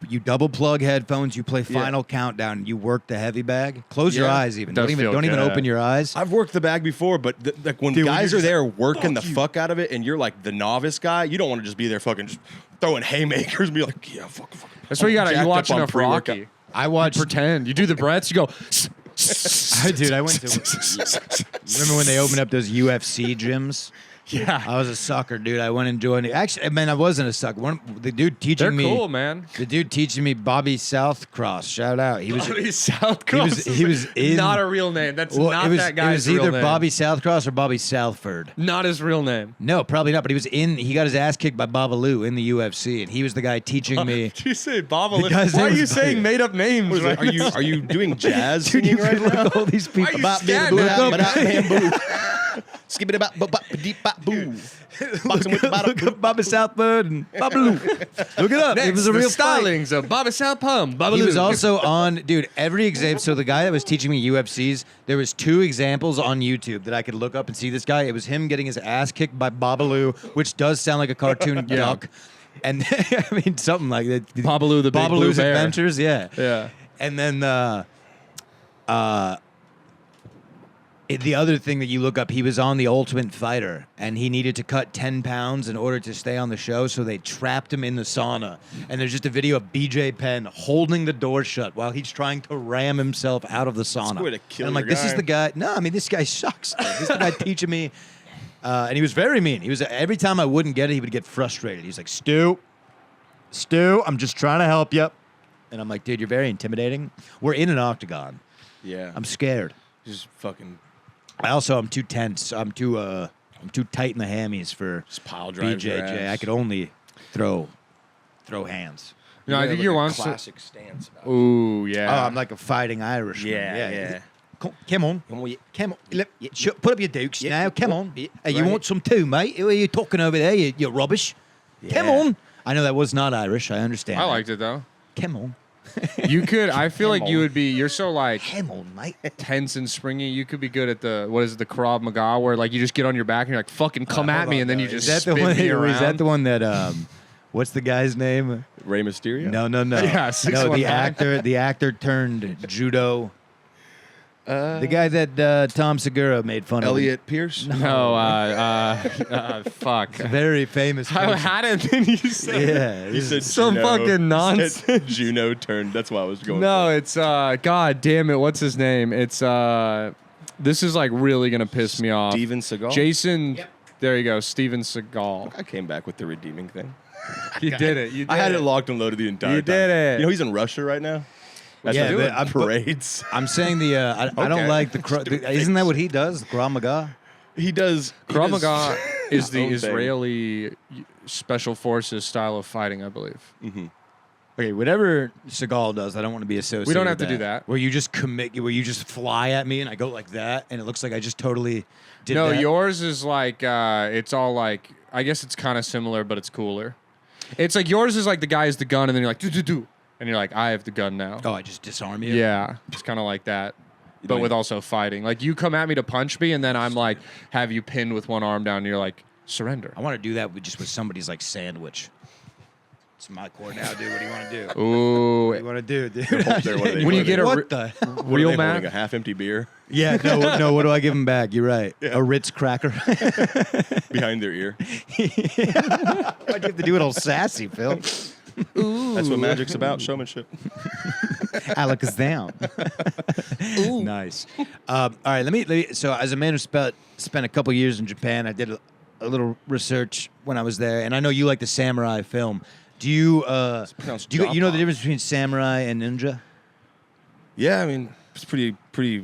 Speaker 3: You double plug headphones. You play Final Countdown. You work the heavy bag. Close your
Speaker 2: Yeah.
Speaker 3: eyes. Even
Speaker 1: Does
Speaker 3: don't even
Speaker 1: feel
Speaker 3: don't even
Speaker 1: good.
Speaker 3: open your eyes.
Speaker 2: I've worked the bag before, but like when
Speaker 3: Dude, when
Speaker 2: guys
Speaker 3: you're
Speaker 2: are
Speaker 3: just
Speaker 2: there
Speaker 3: like,
Speaker 2: working the
Speaker 3: "Fuck you."
Speaker 2: fuck out of it, and you're like the novice guy, you don't want to just be there fucking just throwing haymakers and be like, yeah, fuck.
Speaker 1: That's what you got. You
Speaker 2: jacked
Speaker 1: watch
Speaker 2: up on
Speaker 1: enough
Speaker 2: pre-workout.
Speaker 1: Rocky.
Speaker 3: I watched.
Speaker 1: Pretend. You do the breaths. You go.
Speaker 3: Dude, I went to. Remember when they opened up those UFC gyms?
Speaker 1: Yeah.
Speaker 3: I was a sucker, dude. I went and joined it. Actually, man, I wasn't a sucker. The dude teaching
Speaker 1: They're
Speaker 3: me.
Speaker 1: cool, man.
Speaker 3: The dude teaching me Bobby Southcross. Shout out. He was.
Speaker 1: Bobby Southcross.
Speaker 3: he was in-
Speaker 1: not a real name. That's
Speaker 3: Well,
Speaker 1: not
Speaker 3: it was,
Speaker 1: that
Speaker 3: it
Speaker 1: guy's
Speaker 3: was either
Speaker 1: real name.
Speaker 3: Bobby Southcross or Bobby Southford.
Speaker 1: Not his real name.
Speaker 3: No, probably not. But he was in. He got his ass kicked by Babalu in the UFC, and he was the guy teaching me.
Speaker 1: Did you say
Speaker 3: The
Speaker 1: Babalu?
Speaker 3: guy's
Speaker 1: Why are
Speaker 3: name
Speaker 1: you
Speaker 3: was
Speaker 1: saying
Speaker 3: Bobby.
Speaker 1: made up names? right?
Speaker 2: Are you doing jazz
Speaker 3: Dude, you
Speaker 2: singing right
Speaker 3: could
Speaker 2: now?
Speaker 3: look all these people.
Speaker 1: you
Speaker 2: Bop,
Speaker 1: standing
Speaker 2: bop,
Speaker 1: up?
Speaker 2: bop, bop, bamboo. Skip it about bop, deep bop, boo. Boxing with the bottom.
Speaker 3: Look up Bobby Southford and Babalu. Look it up.
Speaker 1: Next,
Speaker 3: It was a
Speaker 1: the
Speaker 3: real fight.
Speaker 1: stylings of Bobby Southpalm.
Speaker 3: He was also on, dude, every example. So the guy that was teaching me UFCs, there was 2 examples on YouTube that I could look up and see this guy. It was him getting his ass kicked by Babalu, which does sound like a cartoon duck. And I mean, something like that.
Speaker 1: Babalu the big blue
Speaker 3: Babalu's
Speaker 1: bear.
Speaker 3: Adventures, yeah.
Speaker 1: Yeah.
Speaker 3: And then the other thing that you look up, he was on The Ultimate Fighter, and he needed to cut 10 pounds in order to stay on the show, so they trapped him in the sauna. And there's just a video of BJ Penn holding the door shut while he's trying to ram himself out of the sauna.
Speaker 2: way to kill
Speaker 3: and I'm like,
Speaker 2: your
Speaker 3: this is
Speaker 2: guy.
Speaker 3: the guy. No, I mean, this guy sucks. Dude. This is the guy teaching me. And he was very mean. He was every time I wouldn't get it, he would get frustrated. He's like, Stu, I'm just trying to help you. And I'm like, dude, you're very intimidating. We're in an octagon.
Speaker 2: Yeah.
Speaker 3: I'm scared.
Speaker 2: just fucking
Speaker 3: I'm too tense. I'm too tight in the hammies for
Speaker 2: just pile drive your
Speaker 3: BJJ.
Speaker 2: ass.
Speaker 3: I could only throw hands.
Speaker 1: No, I
Speaker 2: have,
Speaker 1: think
Speaker 2: like,
Speaker 1: you're
Speaker 2: a
Speaker 1: once.
Speaker 2: classic stance about it.
Speaker 1: Ooh, yeah.
Speaker 3: Oh, I'm like a fighting Irishman.
Speaker 2: Yeah.
Speaker 3: Come on.
Speaker 2: Come on, yeah.
Speaker 3: Come on. Put up your dukes
Speaker 2: Yeah.
Speaker 3: now. Come on.
Speaker 2: Yeah.
Speaker 3: Hey, you
Speaker 2: Right.
Speaker 3: want some too, mate? Who are you talking over there? You rubbish. Come
Speaker 2: Yeah.
Speaker 3: on. I know that was not Irish. I understand.
Speaker 1: I
Speaker 3: that.
Speaker 1: liked it though.
Speaker 3: Come on.
Speaker 1: You could. I feel like you would be. You're so like
Speaker 3: Come on, mate.
Speaker 1: tense and springy. You could be good at the the Krav Maga, where like you just get on your back and you're like fucking come at
Speaker 3: Hold
Speaker 1: me,
Speaker 3: on,
Speaker 1: and then
Speaker 3: no.
Speaker 1: you just
Speaker 3: is that the
Speaker 1: spin
Speaker 3: one?
Speaker 1: me around.
Speaker 3: Is that the one that? What's the guy's name?
Speaker 2: Rey Mysterio?
Speaker 3: No.
Speaker 1: Yeah,
Speaker 3: no.
Speaker 1: 619.
Speaker 3: The actor turned judo. The guy that Tom Segura made fun
Speaker 2: Elliot Pierce?
Speaker 1: No, fuck.
Speaker 3: of. Very famous.
Speaker 1: I
Speaker 3: person.
Speaker 1: had it, then you said.
Speaker 3: Yeah.
Speaker 2: You said
Speaker 1: Some
Speaker 2: Juno.
Speaker 1: fucking
Speaker 2: You
Speaker 1: nonsense.
Speaker 2: said Juno turned. That's why I was going
Speaker 1: No,
Speaker 2: for.
Speaker 1: it's God damn it. What's his name? It's this is like really gonna piss me off.
Speaker 2: Steven Seagal?
Speaker 1: Jason. There you go, Steven Seagal.
Speaker 2: I came back with the redeeming thing.
Speaker 1: You did it. You did
Speaker 2: I had
Speaker 1: it
Speaker 2: it locked and loaded the entire time.
Speaker 1: You did it.
Speaker 2: You know, he's in Russia right now. That's
Speaker 3: Yeah,
Speaker 2: what
Speaker 3: but
Speaker 2: doing
Speaker 3: I'm-
Speaker 2: parades.
Speaker 3: I'm saying I don't
Speaker 2: Okay.
Speaker 3: like the.
Speaker 2: Just doing
Speaker 3: Isn't that what he does? The Krav Maga.
Speaker 2: He does.
Speaker 1: Krav Maga is the
Speaker 2: his own thing.
Speaker 1: Israeli special forces style of fighting, I believe.
Speaker 3: Okay, whatever Seagal does, I don't want to be associated.
Speaker 1: We don't
Speaker 3: with
Speaker 1: have to do that.
Speaker 3: Where you just commit, where you just fly at me and I go like that, and it looks like I just totally did
Speaker 1: No,
Speaker 3: that.
Speaker 1: yours is like it's all like I guess it's kind of similar, but it's cooler. It's like yours is like the guy has the gun, and then you're like do, and you're like I have the gun now.
Speaker 3: Oh, I just disarm you.
Speaker 1: Yeah, it's kind of like that, but
Speaker 2: don't
Speaker 1: with
Speaker 2: even-
Speaker 1: also fighting. Like you come at me to punch me, and then I'm like have you pinned with one arm down, and you're like surrender.
Speaker 3: I want to do that with somebody's like sandwich. It's my court now, dude. What do you want to do? What do
Speaker 1: Ooh,
Speaker 3: you want to do, dude?
Speaker 2: There, what are they-
Speaker 1: when you
Speaker 2: what are
Speaker 1: get
Speaker 2: they-
Speaker 1: a
Speaker 3: what the?
Speaker 2: what are
Speaker 1: real
Speaker 2: they holding,
Speaker 1: Mac,
Speaker 2: a half-empty beer
Speaker 3: Yeah, no. What do I give him back? You're right. A Ritz cracker.
Speaker 2: behind their ear.
Speaker 3: Why'd you have to do it all sassy, Phil?
Speaker 2: That's what magic's about, showmanship.
Speaker 3: Alakazam. Nice. All right, let me. So, as a man who spent a couple years in Japan, I did a little research when I was there, and I know you like the samurai film. Do you?
Speaker 2: pronounced
Speaker 3: Do you know the
Speaker 2: Japa.
Speaker 3: difference between samurai and ninja?
Speaker 2: Yeah, I mean, it's pretty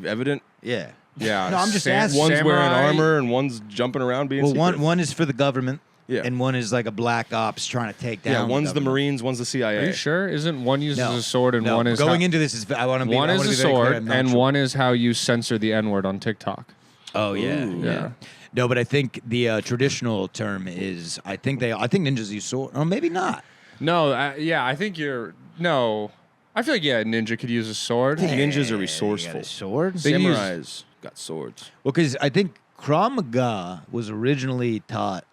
Speaker 2: evident.
Speaker 3: Yeah.
Speaker 1: yeah.
Speaker 3: No, I'm just asking.
Speaker 2: One's wearing
Speaker 1: Samurai-
Speaker 2: armor and one's jumping around being
Speaker 3: Well,
Speaker 2: secretive.
Speaker 3: one is for the government,
Speaker 2: Yeah.
Speaker 3: and one is like a black ops trying to take down.
Speaker 2: Yeah, one's the
Speaker 3: government.
Speaker 2: Marines, one's the CIA.
Speaker 1: Are you sure? Isn't one uses
Speaker 3: No.
Speaker 1: a sword and
Speaker 3: No,
Speaker 1: one is
Speaker 3: going into this is I want to be
Speaker 1: one
Speaker 3: I
Speaker 1: is
Speaker 3: wanna
Speaker 1: a
Speaker 3: be very clear,
Speaker 1: sword
Speaker 3: I'm not
Speaker 1: and
Speaker 3: sure.
Speaker 1: one is how you censor the N-word on TikTok.
Speaker 3: Oh yeah,
Speaker 2: Ooh.
Speaker 3: yeah. No, but I think the traditional term is I think ninjas use sword. Or maybe not.
Speaker 1: No, I think you're no. I feel like a ninja could use a sword.
Speaker 2: I think ninjas are
Speaker 3: You
Speaker 2: resourceful.
Speaker 3: got a sword.
Speaker 1: They use-
Speaker 2: Samurais got swords.
Speaker 3: Well, because I think Krav Maga was originally taught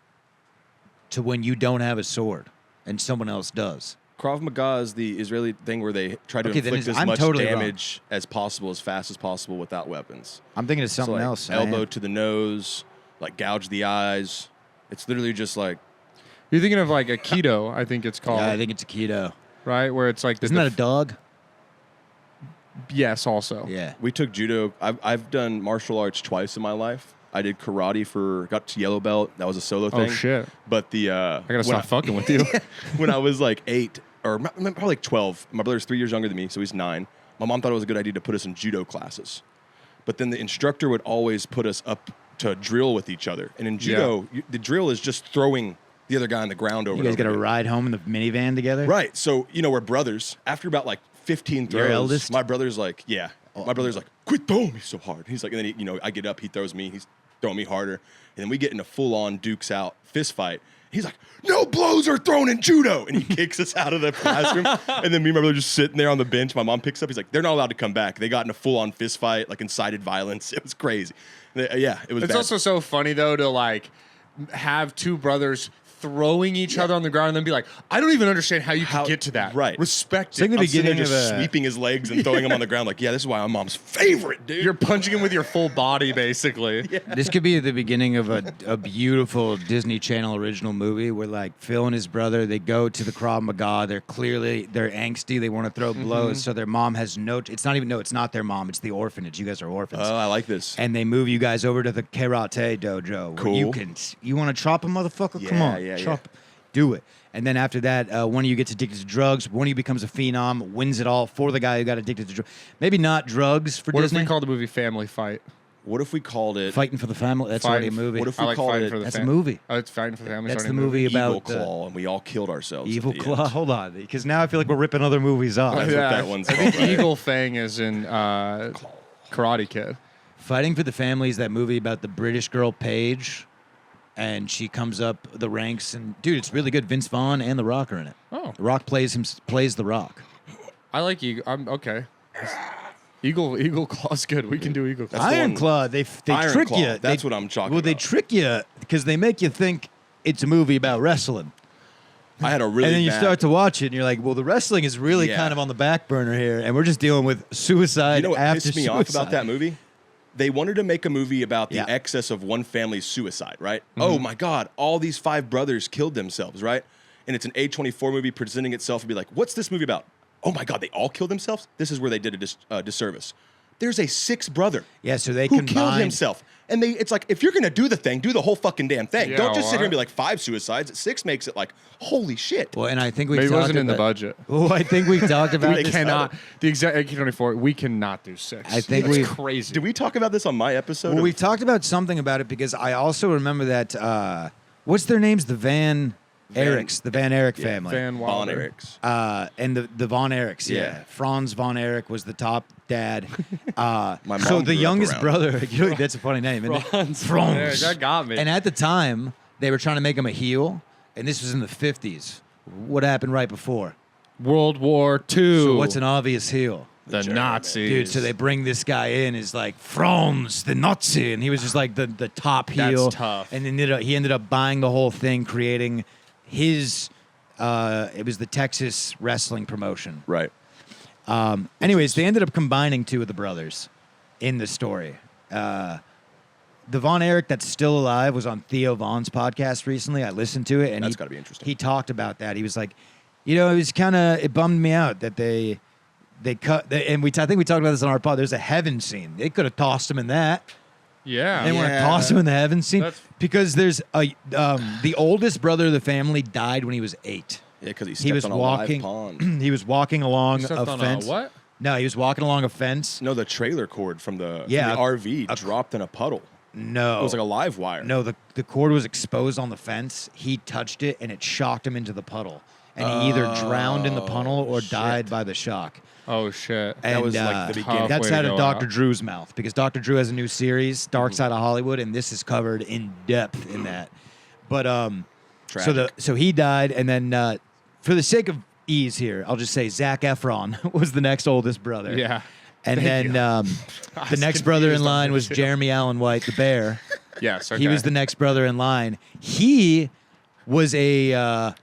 Speaker 3: to when you don't have a sword and someone else does.
Speaker 2: Krav Maga is the Israeli thing where they try to
Speaker 3: Okay, then
Speaker 2: inflict as
Speaker 3: I'm
Speaker 2: much
Speaker 3: totally wrong.
Speaker 2: damage as possible, as fast as possible, without weapons.
Speaker 3: I'm thinking of something
Speaker 2: so, like,
Speaker 3: else.
Speaker 2: elbow to the nose, like gouge the eyes. It's literally just like
Speaker 1: You're thinking of like Aikido, I think it's called.
Speaker 3: Yeah, I think it's a keto.
Speaker 1: right? Where it's like the
Speaker 3: Isn't that a dog?
Speaker 1: yes, also.
Speaker 3: Yeah.
Speaker 2: we took judo. I've done martial arts twice in my life. I did karate got to yellow belt. That was a solo
Speaker 1: Oh
Speaker 2: thing.
Speaker 1: shit!
Speaker 2: But the
Speaker 1: I gotta stop fucking with you.
Speaker 2: when I was like 8 or probably like 12, my brother's 3 years younger than me, so he's 9. My mom thought it was a good idea to put us in judo classes. But then the instructor would always put us up to drill with each other. And in judo, the drill is just throwing the other guy on the ground over
Speaker 3: You guys
Speaker 2: and over
Speaker 3: got to
Speaker 2: again.
Speaker 3: ride home in the minivan together?
Speaker 2: Right. So, we're brothers. After about like 15 throws,
Speaker 3: Your eldest?
Speaker 2: my brother's like, yeah. My brother's like, quit throwing me so hard. He's like, and then, I get up, he throws me, he's throwing me harder. And then we get in a full-on Dukes out fist fight. He's like, no blows are thrown in judo. And he kicks us out of the classroom. And then me and my brother just sitting there on the bench. My mom picks up. He's like, they're not allowed to come back. They got in a full-on fist fight, like incited violence. It was crazy. Yeah, it was
Speaker 1: It's
Speaker 2: bad.
Speaker 1: also so funny though to like have two brothers throwing each other on the ground and then be like, I don't even understand how you could get to that.
Speaker 2: Right.
Speaker 1: Respect
Speaker 3: It's like
Speaker 1: it.
Speaker 3: the
Speaker 2: I'm sitting there
Speaker 3: beginning
Speaker 2: just
Speaker 3: of a-
Speaker 2: sweeping his legs and throwing him on the ground. Like, yeah, this is why I'm mom's favorite, dude.
Speaker 1: You're punching him with your full body, basically.
Speaker 3: This could be the beginning of a beautiful Disney Channel original movie where like Phil and his brother, they go to the Krav Maga. They're angsty. They want to throw blows. So their mom has it's not their mom. It's the orphanage. You guys are orphans.
Speaker 2: Oh, I like this.
Speaker 3: And they move you guys over to the karate dojo. Where
Speaker 2: Cool.
Speaker 3: you want to chop a motherfucker? Come on.
Speaker 2: Yeah.
Speaker 3: Chop. Do it. And then after that, one of you gets addicted to drugs. One of you becomes a phenom, wins it all for the guy who got addicted to drugs. Maybe not drugs for
Speaker 1: What
Speaker 3: Disney.
Speaker 1: if we called the movie Family Fight?
Speaker 2: What if we called it
Speaker 3: Fighting for the family? That's already a movie.
Speaker 2: What if
Speaker 1: I
Speaker 2: we
Speaker 1: like
Speaker 2: called
Speaker 1: Fighting
Speaker 2: it-
Speaker 1: for the
Speaker 3: That's a movie.
Speaker 1: Oh, it's Fighting for the Family.
Speaker 3: That's
Speaker 1: It's
Speaker 3: the
Speaker 1: already a
Speaker 3: movie about
Speaker 2: Evil Claw, and we all killed ourselves?
Speaker 3: Evil
Speaker 2: at the
Speaker 3: Claw.
Speaker 2: end?
Speaker 3: Hold on, because now I feel like we're ripping other movies off.
Speaker 2: That's what that one's
Speaker 1: I think
Speaker 2: called, right?
Speaker 1: Eagle Fang is in Karate Kid.
Speaker 3: Fighting for the Family is that movie about the British girl Paige, and she comes up the ranks. And dude, it's really good. Vince Vaughn and The Rock are in it.
Speaker 1: Oh.
Speaker 3: The Rock plays The Rock.
Speaker 1: I like Eagle. I'm okay. Eagle Claw's good. We can do Eagle Claw.
Speaker 2: That's the
Speaker 3: Iron
Speaker 2: one-
Speaker 3: Claw, they
Speaker 2: Iron
Speaker 3: trick
Speaker 2: Claw,
Speaker 3: you.
Speaker 2: that's what I'm talking
Speaker 3: Well, they
Speaker 2: about.
Speaker 3: trick you because they make you think it's a movie about wrestling.
Speaker 2: I had a really
Speaker 3: And then you
Speaker 2: bad-
Speaker 3: start to watch it, and you're like, well, the wrestling is really
Speaker 2: Yeah.
Speaker 3: kind of on the back burner here, and we're just dealing with suicide
Speaker 2: You know what
Speaker 3: after
Speaker 2: pissed me
Speaker 3: suicide.
Speaker 2: off about that movie? They wanted to make a movie about the
Speaker 3: Yeah.
Speaker 2: excess of one family's suicide, right?
Speaker 3: Mm-hmm.
Speaker 2: Oh my God, all these 5 brothers killed themselves, right? And it's an A24 movie presenting itself and be like, what's this movie about? Oh my God, they all killed themselves? This is where they did a disservice. There's a 6th brother
Speaker 3: Yeah, so they
Speaker 2: who
Speaker 3: combined.
Speaker 2: killed himself. And it's like, if you're going to do the thing, do the whole fucking damn thing.
Speaker 1: Yeah,
Speaker 2: Don't just sit here
Speaker 1: what?
Speaker 2: and be like 5 suicides. 6 makes it like, holy shit.
Speaker 3: Well, and I think we
Speaker 1: Maybe it
Speaker 3: talked
Speaker 1: wasn't in the
Speaker 3: about-
Speaker 1: budget.
Speaker 3: Oh, I think we talked about
Speaker 1: We
Speaker 3: this.
Speaker 1: cannot. The exact AK-24. We cannot do 6.
Speaker 3: I think
Speaker 1: That's
Speaker 3: we've-
Speaker 1: crazy.
Speaker 2: Did we talk about this on my episode?
Speaker 3: Well,
Speaker 2: of-
Speaker 3: we've talked about something about it because I also remember that. What's their names? The Van Eriks, the Van Erich family.
Speaker 1: Van
Speaker 2: Von
Speaker 1: Wilder.
Speaker 2: Erichs.
Speaker 3: And the Von Erichs, yeah.
Speaker 2: Yeah.
Speaker 3: Franz Von Erich was the top dad.
Speaker 2: My
Speaker 3: so
Speaker 2: mom
Speaker 3: the
Speaker 2: grew up
Speaker 3: youngest
Speaker 2: around
Speaker 3: brother, you know, that's a funny name. isn't it?
Speaker 1: Franz Von Erich,
Speaker 3: Franz.
Speaker 1: that got me.
Speaker 3: And at the time, they were trying to make him a heel, and this was in the 50s. What happened right before?
Speaker 1: World War II.
Speaker 3: So what's an obvious heel?
Speaker 1: the
Speaker 2: German.
Speaker 1: Nazis?
Speaker 3: Dude, so they bring this guy in as like Franz, the Nazi, and he was just like the top
Speaker 1: That's
Speaker 3: heel.
Speaker 1: tough.
Speaker 3: And then he ended up buying the whole thing, creating his. It was the Texas wrestling promotion.
Speaker 2: Right.
Speaker 3: Anyways, they ended up combining 2 of the brothers in the story. The Von Erich that's still alive was on Theo Von's podcast recently. I listened to it, and
Speaker 2: That's gotta be interesting.
Speaker 3: He talked about that. He was like, it bummed me out that they cut. I think we talked about this on our pod. There's a heaven scene. They could have tossed him in that.
Speaker 1: Yeah.
Speaker 3: They want to
Speaker 2: Yeah.
Speaker 3: toss him in the heaven scene
Speaker 1: That's-
Speaker 3: because there's the oldest brother of the family died when he was 8.
Speaker 2: Yeah, because he
Speaker 3: He
Speaker 2: stepped
Speaker 3: was
Speaker 2: on a
Speaker 3: walking.
Speaker 2: live pond.
Speaker 3: He was walking along
Speaker 1: You
Speaker 3: a
Speaker 1: stepped on
Speaker 3: fence.
Speaker 1: what?
Speaker 3: No, he was walking along a fence.
Speaker 2: No, the trailer cord from the
Speaker 3: Yeah,
Speaker 2: RV dropped in a puddle.
Speaker 3: No.
Speaker 2: It was like a live wire.
Speaker 3: No, the cord was exposed on the fence. He touched it, and it shocked him into the puddle. And he either drowned in the puddle or died by the shock.
Speaker 1: Oh, shit.
Speaker 3: And,
Speaker 2: That was like the beginning.
Speaker 3: That's
Speaker 1: Way to
Speaker 3: out of
Speaker 1: go
Speaker 3: Dr.
Speaker 1: out.
Speaker 3: Drew's mouth, because Dr. Drew has a new series, Dark Side of Hollywood, and this is covered in depth in that. But
Speaker 2: Tragic.
Speaker 3: so he died, and then for the sake of ease here, I'll just say Zac Efron was the next oldest brother.
Speaker 1: Yeah.
Speaker 3: And then the next brother in line was Jeremy Allen White, the bear.
Speaker 1: Yes. Okay.
Speaker 3: He was the next brother in line. He was a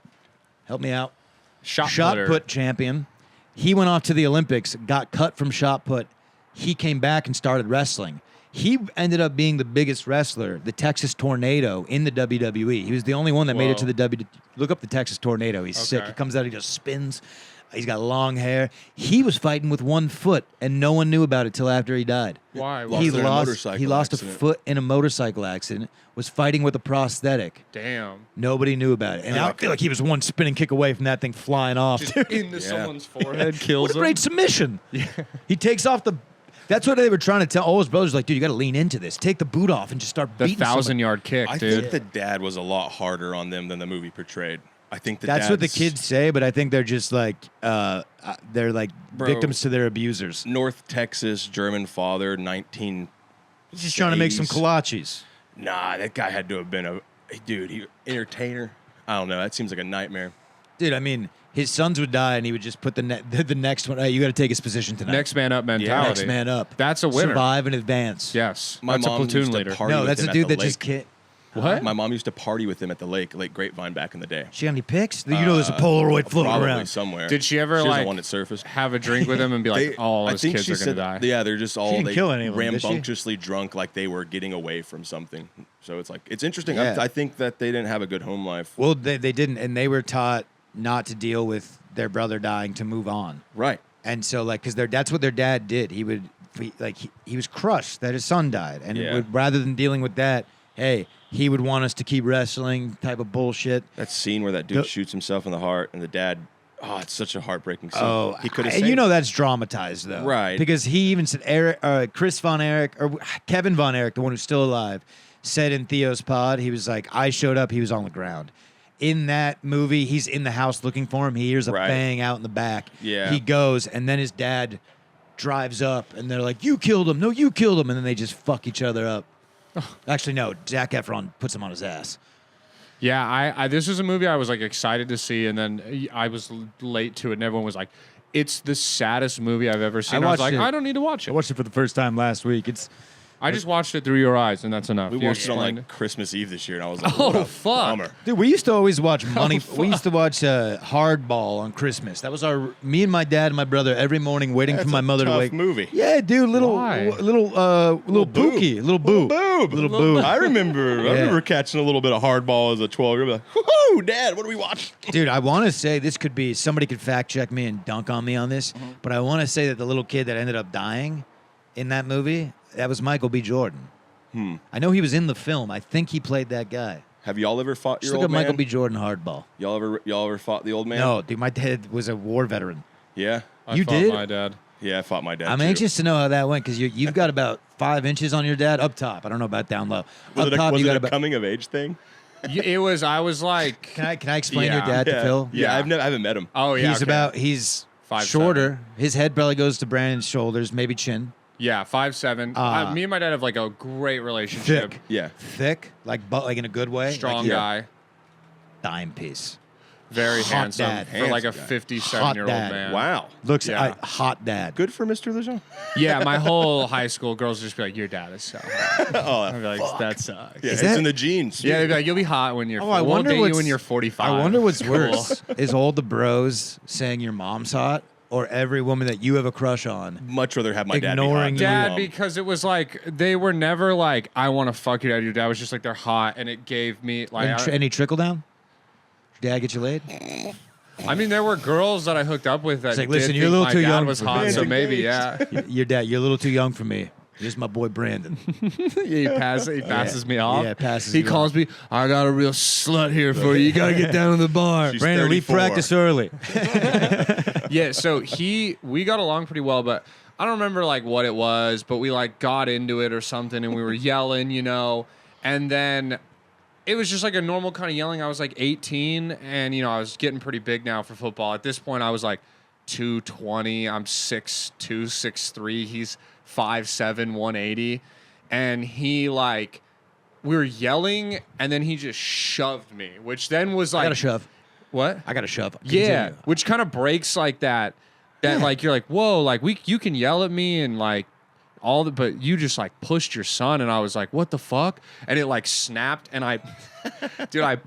Speaker 3: help me out.
Speaker 1: shot
Speaker 3: Shot
Speaker 1: putter.
Speaker 3: put champion. He went off to the Olympics, got cut from shot put. He came back and started wrestling. He ended up being the biggest wrestler, the Texas Tornado, in the WWE. He was the only one that made it to the WWE. Look up the Texas Tornado. He's sick.
Speaker 1: Okay.
Speaker 3: He comes out, he just spins. He's got long hair. He was fighting with 1 foot, and no one knew about it till after he died.
Speaker 1: Why?
Speaker 3: He
Speaker 2: in a
Speaker 3: lost.
Speaker 2: motorcycle
Speaker 3: He lost a
Speaker 2: accident.
Speaker 3: foot in a motorcycle accident. Was fighting with a prosthetic.
Speaker 1: Damn.
Speaker 3: Nobody knew about it, and I feel like he was one spinning kick away from that thing flying off. Dude.
Speaker 1: Into
Speaker 2: Yeah.
Speaker 1: someone's forehead,
Speaker 3: What
Speaker 1: kills
Speaker 3: a great submission! He takes off the. That's what they were trying to tell all his brothers. Like, dude, you got to lean into this. Take the boot off and just start
Speaker 1: the
Speaker 3: beating.
Speaker 1: 1,000-yard kick,
Speaker 2: I
Speaker 1: dude.
Speaker 2: think the dad was a lot harder on them than the movie portrayed. I think
Speaker 3: That's what the
Speaker 2: dad's
Speaker 3: kids say, but I think they're just like they're like
Speaker 2: Bro.
Speaker 3: victims to their abusers.
Speaker 2: North Texas German father, 19.
Speaker 3: He's just trying to make some
Speaker 2: 80s.
Speaker 3: kolaches.
Speaker 2: Nah, that guy had to have been a dude. He entertainer. I don't know. That seems like a nightmare.
Speaker 3: Dude, I mean, his sons would die, and he would just put the next one. Hey, you got to take his position tonight.
Speaker 1: Next man up mentality.
Speaker 3: Next man up.
Speaker 1: That's a winner.
Speaker 3: Survive in advance.
Speaker 1: Yes.
Speaker 2: My
Speaker 1: That's a
Speaker 2: mom
Speaker 1: platoon
Speaker 2: used to
Speaker 1: leader.
Speaker 2: party
Speaker 3: No,
Speaker 2: with
Speaker 3: that's
Speaker 2: him
Speaker 3: a
Speaker 2: at
Speaker 3: dude
Speaker 2: the
Speaker 3: that just
Speaker 2: lake.
Speaker 3: can't.
Speaker 1: What?
Speaker 2: My mom used to party with him at the lake, Lake Grapevine, back in the day.
Speaker 3: She got any pics? You know, there's a Polaroid floating
Speaker 2: Probably
Speaker 3: around.
Speaker 2: somewhere.
Speaker 1: Did she ever,
Speaker 2: She was
Speaker 1: like,
Speaker 2: the one that surfaced.
Speaker 1: have a drink with him and be like, all
Speaker 2: I
Speaker 1: his
Speaker 2: think
Speaker 1: kids
Speaker 2: she
Speaker 1: are going to
Speaker 2: said,
Speaker 1: die?
Speaker 2: yeah, they're just all
Speaker 3: didn't kill any of them, did she?
Speaker 2: rambunctiously drunk, like they were getting away from something. So it's like it's interesting.
Speaker 3: Yeah.
Speaker 2: I think that they didn't have a good home life.
Speaker 3: Well, they didn't, and they were taught not to deal with their brother dying, to move on.
Speaker 2: Right.
Speaker 3: And so, like, because that's what their dad did. He would, he was crushed that his son died, and
Speaker 2: Yeah.
Speaker 3: rather than dealing with that, hey, he would want us to keep wrestling type of bullshit.
Speaker 2: That scene where that dude
Speaker 3: The-
Speaker 2: shoots himself in the heart and the dad. Oh, it's such a heartbreaking scene.
Speaker 3: Oh,
Speaker 2: he could have.
Speaker 3: and you know that's dramatized though,
Speaker 2: Right.
Speaker 3: Because he even said Chris Von Erich or Kevin Von Erich, the one who's still alive, said in Theo's pod, he was like, I showed up, he was on the ground. In that movie, he's in the house looking for him. He hears a
Speaker 2: Right.
Speaker 3: bang out in the back.
Speaker 2: Yeah.
Speaker 3: He goes, and then his dad drives up, and they're like, "You killed him! No, you killed him!" And then they just fuck each other up. Actually, no. Zac Efron puts him on his ass.
Speaker 1: Yeah, I this is a movie I was like excited to see, and then I was late to it, and everyone was like, "It's the saddest movie I've ever seen." I was
Speaker 3: watched
Speaker 1: like,
Speaker 3: it.
Speaker 1: "I don't need to watch it."
Speaker 3: watched it for the first time last week.
Speaker 1: I just watched it through your eyes, and that's enough.
Speaker 2: we
Speaker 1: You
Speaker 2: watched it on
Speaker 1: explained
Speaker 2: like Christmas Eve this year, and I was like,
Speaker 1: Oh,
Speaker 2: what a
Speaker 1: fuck.
Speaker 2: bummer.
Speaker 3: Dude, we used to always watch Money.
Speaker 1: fuck.
Speaker 3: We used to watch Hardball on Christmas. That was me and my dad and my brother every morning waiting
Speaker 2: That's
Speaker 3: for my
Speaker 2: a
Speaker 3: mother to
Speaker 2: tough
Speaker 3: wake.
Speaker 2: movie.
Speaker 3: Yeah, dude, little
Speaker 1: Why?
Speaker 3: little
Speaker 2: boob.
Speaker 3: pookie, little boob,
Speaker 2: Boob.
Speaker 3: little boob.
Speaker 2: I remember catching a little bit of hardball as a 12-year-old. Like, woohoo, Dad, what do we watch?
Speaker 3: Dude, I want to say this could be somebody could fact check me and dunk on me on this, but I want to say that the little kid that ended up dying in that movie, that was Michael B. Jordan. I know he was in the film. I think he played that guy.
Speaker 2: Have y'all ever fought
Speaker 3: Just
Speaker 2: your
Speaker 3: look
Speaker 2: old
Speaker 3: up Michael
Speaker 2: man?
Speaker 3: B. Jordan Hardball.
Speaker 2: Y'all ever fought the old man?
Speaker 3: No, dude, my dad was a war veteran.
Speaker 2: Yeah.
Speaker 1: I
Speaker 3: You
Speaker 1: fought
Speaker 3: did?
Speaker 1: my dad.
Speaker 2: Yeah, I fought my dad.
Speaker 3: I'm
Speaker 2: too.
Speaker 3: anxious to know how that went because you've got about 5 inches on your dad up top. I don't know about down low.
Speaker 2: Was
Speaker 3: Up
Speaker 2: it
Speaker 3: top,
Speaker 2: was
Speaker 3: you
Speaker 2: it
Speaker 3: got
Speaker 2: a
Speaker 3: about.
Speaker 2: coming of age thing?
Speaker 1: It was. I was like,
Speaker 3: Can I explain
Speaker 1: Yeah.
Speaker 3: your dad to Phil?
Speaker 2: Yeah,
Speaker 1: Yeah.
Speaker 2: I haven't met him.
Speaker 1: oh yeah,
Speaker 3: He's
Speaker 1: 5'7".
Speaker 3: shorter. His head probably goes to Brandon's shoulders, maybe chin.
Speaker 1: yeah, 5'7". Me and my dad have like a great relationship.
Speaker 3: Thick.
Speaker 2: Yeah.
Speaker 3: Thick, like in a good way.
Speaker 1: Strong
Speaker 3: like,
Speaker 1: guy,
Speaker 3: dime piece.
Speaker 1: very
Speaker 3: Hot
Speaker 1: handsome
Speaker 3: dad.
Speaker 1: for like a
Speaker 2: Handsome guy.
Speaker 1: 57-year-old
Speaker 3: dad.
Speaker 1: man.
Speaker 2: Wow.
Speaker 3: Looks
Speaker 1: Yeah.
Speaker 3: hot dad.
Speaker 2: Good for Mr. Lejeune.
Speaker 1: Yeah, my whole high school girls just be like, "Your dad is so hot."
Speaker 2: Oh,
Speaker 1: I'd be like, "That sucks."
Speaker 2: yeah,
Speaker 3: Is
Speaker 2: it's
Speaker 3: that-
Speaker 2: in the genes.
Speaker 1: Yeah, they'd be like, "You'll be hot when you're.
Speaker 3: Oh, I
Speaker 1: we'll
Speaker 3: wonder
Speaker 1: date you
Speaker 3: what's-
Speaker 1: when you're 45."
Speaker 3: I wonder what's
Speaker 1: Cool.
Speaker 3: worse: is all the bros saying your mom's hot, or every woman that you have a crush on.
Speaker 2: Much rather have my dad
Speaker 3: Ignoring
Speaker 2: be hot than
Speaker 1: Dad,
Speaker 2: mom.
Speaker 1: because it was like they were never like, "I want to fuck your dad." Your dad was just like, "They're hot," and it gave me like.
Speaker 3: Any trickle down? Did dad get you laid?
Speaker 1: I mean, there were girls that I hooked up with that
Speaker 3: It's like,
Speaker 1: did
Speaker 3: listen,
Speaker 1: think
Speaker 3: you're a little
Speaker 1: my
Speaker 3: too
Speaker 1: dad
Speaker 3: young
Speaker 1: was
Speaker 3: for
Speaker 1: hot,
Speaker 3: me.
Speaker 1: so
Speaker 2: Man,
Speaker 1: maybe
Speaker 2: engaged.
Speaker 1: yeah.
Speaker 3: Your dad, you're a little too young for me. This is my boy Brandon.
Speaker 1: He passes me off.
Speaker 3: Yeah, passes
Speaker 1: He
Speaker 3: you
Speaker 1: calls me. I got a real slut here for you. You gotta get down to the bar.
Speaker 2: She's
Speaker 3: Brandon, leave
Speaker 2: 34.
Speaker 3: practice early.
Speaker 1: Yeah, so we got along pretty well, but I don't remember like what it was, but we like got into it or something, and we were yelling, and then it was just like a normal kind of yelling. I was like 18, and I was getting pretty big now for football. At this point, I was like 220. I'm 6'2", 6'3". He's 5'7", 180, and he like. We were yelling, and then he just shoved me, which then was like...
Speaker 3: I got a shove.
Speaker 1: What?
Speaker 3: I got a shove.
Speaker 1: Yeah, which kind of breaks like that. Like, you're like, whoa, like, you can yell at me and, like, but you just, like, pushed your son, and I was like, what the fuck? And it, like, snapped, and I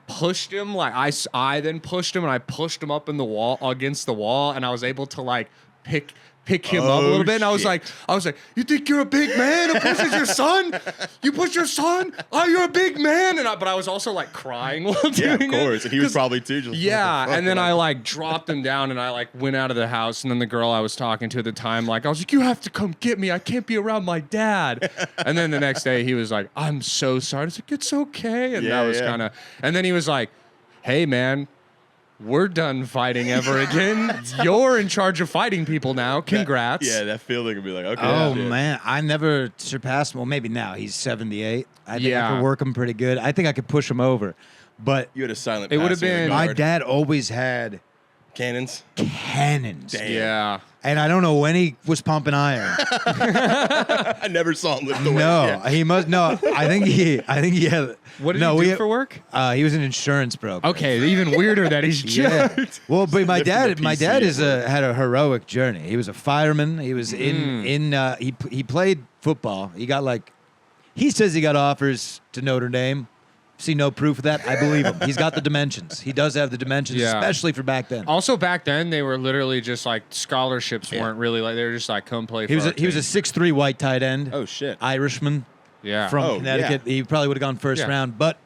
Speaker 1: pushed him. Like, I then pushed him, and I pushed him up in the wall, against the wall, and I was able to, like, pick him up a little bit, and I was like, you think you're a big man who pushes your son? You push your son? Oh, you're a big man, but I was also like crying while doing it.
Speaker 2: Yeah, of course, and he was probably too. Just
Speaker 1: and then I like dropped him down, and I like went out of the house, and then the girl I was talking to at the time, like I was like, you have to come get me. I can't be around my dad. And then the next day he was like, I'm so sorry. I was like, it's okay, and that was kind of. And then he was like, hey man. We're done fighting ever again. You're in charge of fighting people now. Congrats.
Speaker 2: That feeling would be like, okay.
Speaker 3: Oh, man. I never surpassed him. Well, maybe now. He's 78. I think I could work him pretty good. I think I could push him over. But
Speaker 2: you had a silent
Speaker 1: it would have been.
Speaker 3: My dad always had
Speaker 2: cannons.
Speaker 3: Cannons.
Speaker 2: Damn.
Speaker 1: Yeah.
Speaker 3: And I don't know when he was pumping iron.
Speaker 2: I never saw him lift the weight.
Speaker 3: No, he must. No, I think he had.
Speaker 1: What did he do for work?
Speaker 3: He was an insurance broker.
Speaker 1: Okay, even weirder that he's jacked.
Speaker 3: Well, but my dad
Speaker 2: PC
Speaker 3: had a heroic journey. He was a fireman. He was he played football. He got he says he got offers to Notre Dame. See no proof of that. I believe him. He's got the dimensions. He does have the dimensions, especially for back then.
Speaker 1: Also, back then they were literally just like scholarships weren't really like they were just like come play.
Speaker 3: He was a 6'3" white tight end.
Speaker 2: Oh shit,
Speaker 3: Irishman.
Speaker 1: Yeah,
Speaker 3: from Connecticut. He probably would have gone first round, but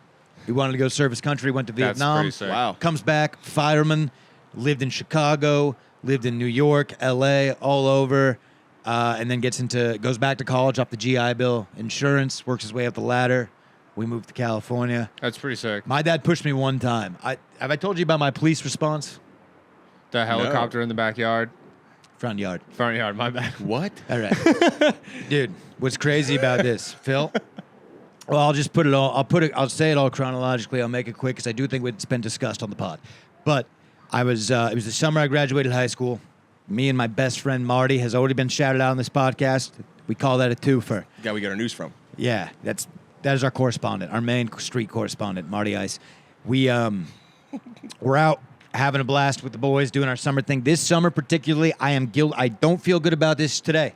Speaker 3: he wanted to go serve his country. Went to Vietnam.
Speaker 1: That's pretty sick.
Speaker 2: Wow.
Speaker 3: Comes back, fireman. Lived in Chicago. Lived in New York, L.A., all over. And then goes back to college off the GI Bill, insurance. Works his way up the ladder. We moved to California.
Speaker 1: That's pretty sick.
Speaker 3: My dad pushed me one time. Have I told you about my police response?
Speaker 1: The helicopter in the backyard.
Speaker 3: Front yard.
Speaker 1: Front yard, my bad.
Speaker 2: What?
Speaker 3: All right. Dude, what's crazy about this, Phil? Well, I'll just put it all, I'll say it all chronologically. I'll make it quick because I do think it's been discussed on the pod. But it was the summer I graduated high school. Me and my best friend Marty has already been shouted out on this podcast. We call that a twofer.
Speaker 2: The guy we got our news from.
Speaker 3: Yeah, that is our correspondent, our main street correspondent, Marty Ice. We're out having a blast with the boys, doing our summer thing. This summer particularly, I don't feel good about this today.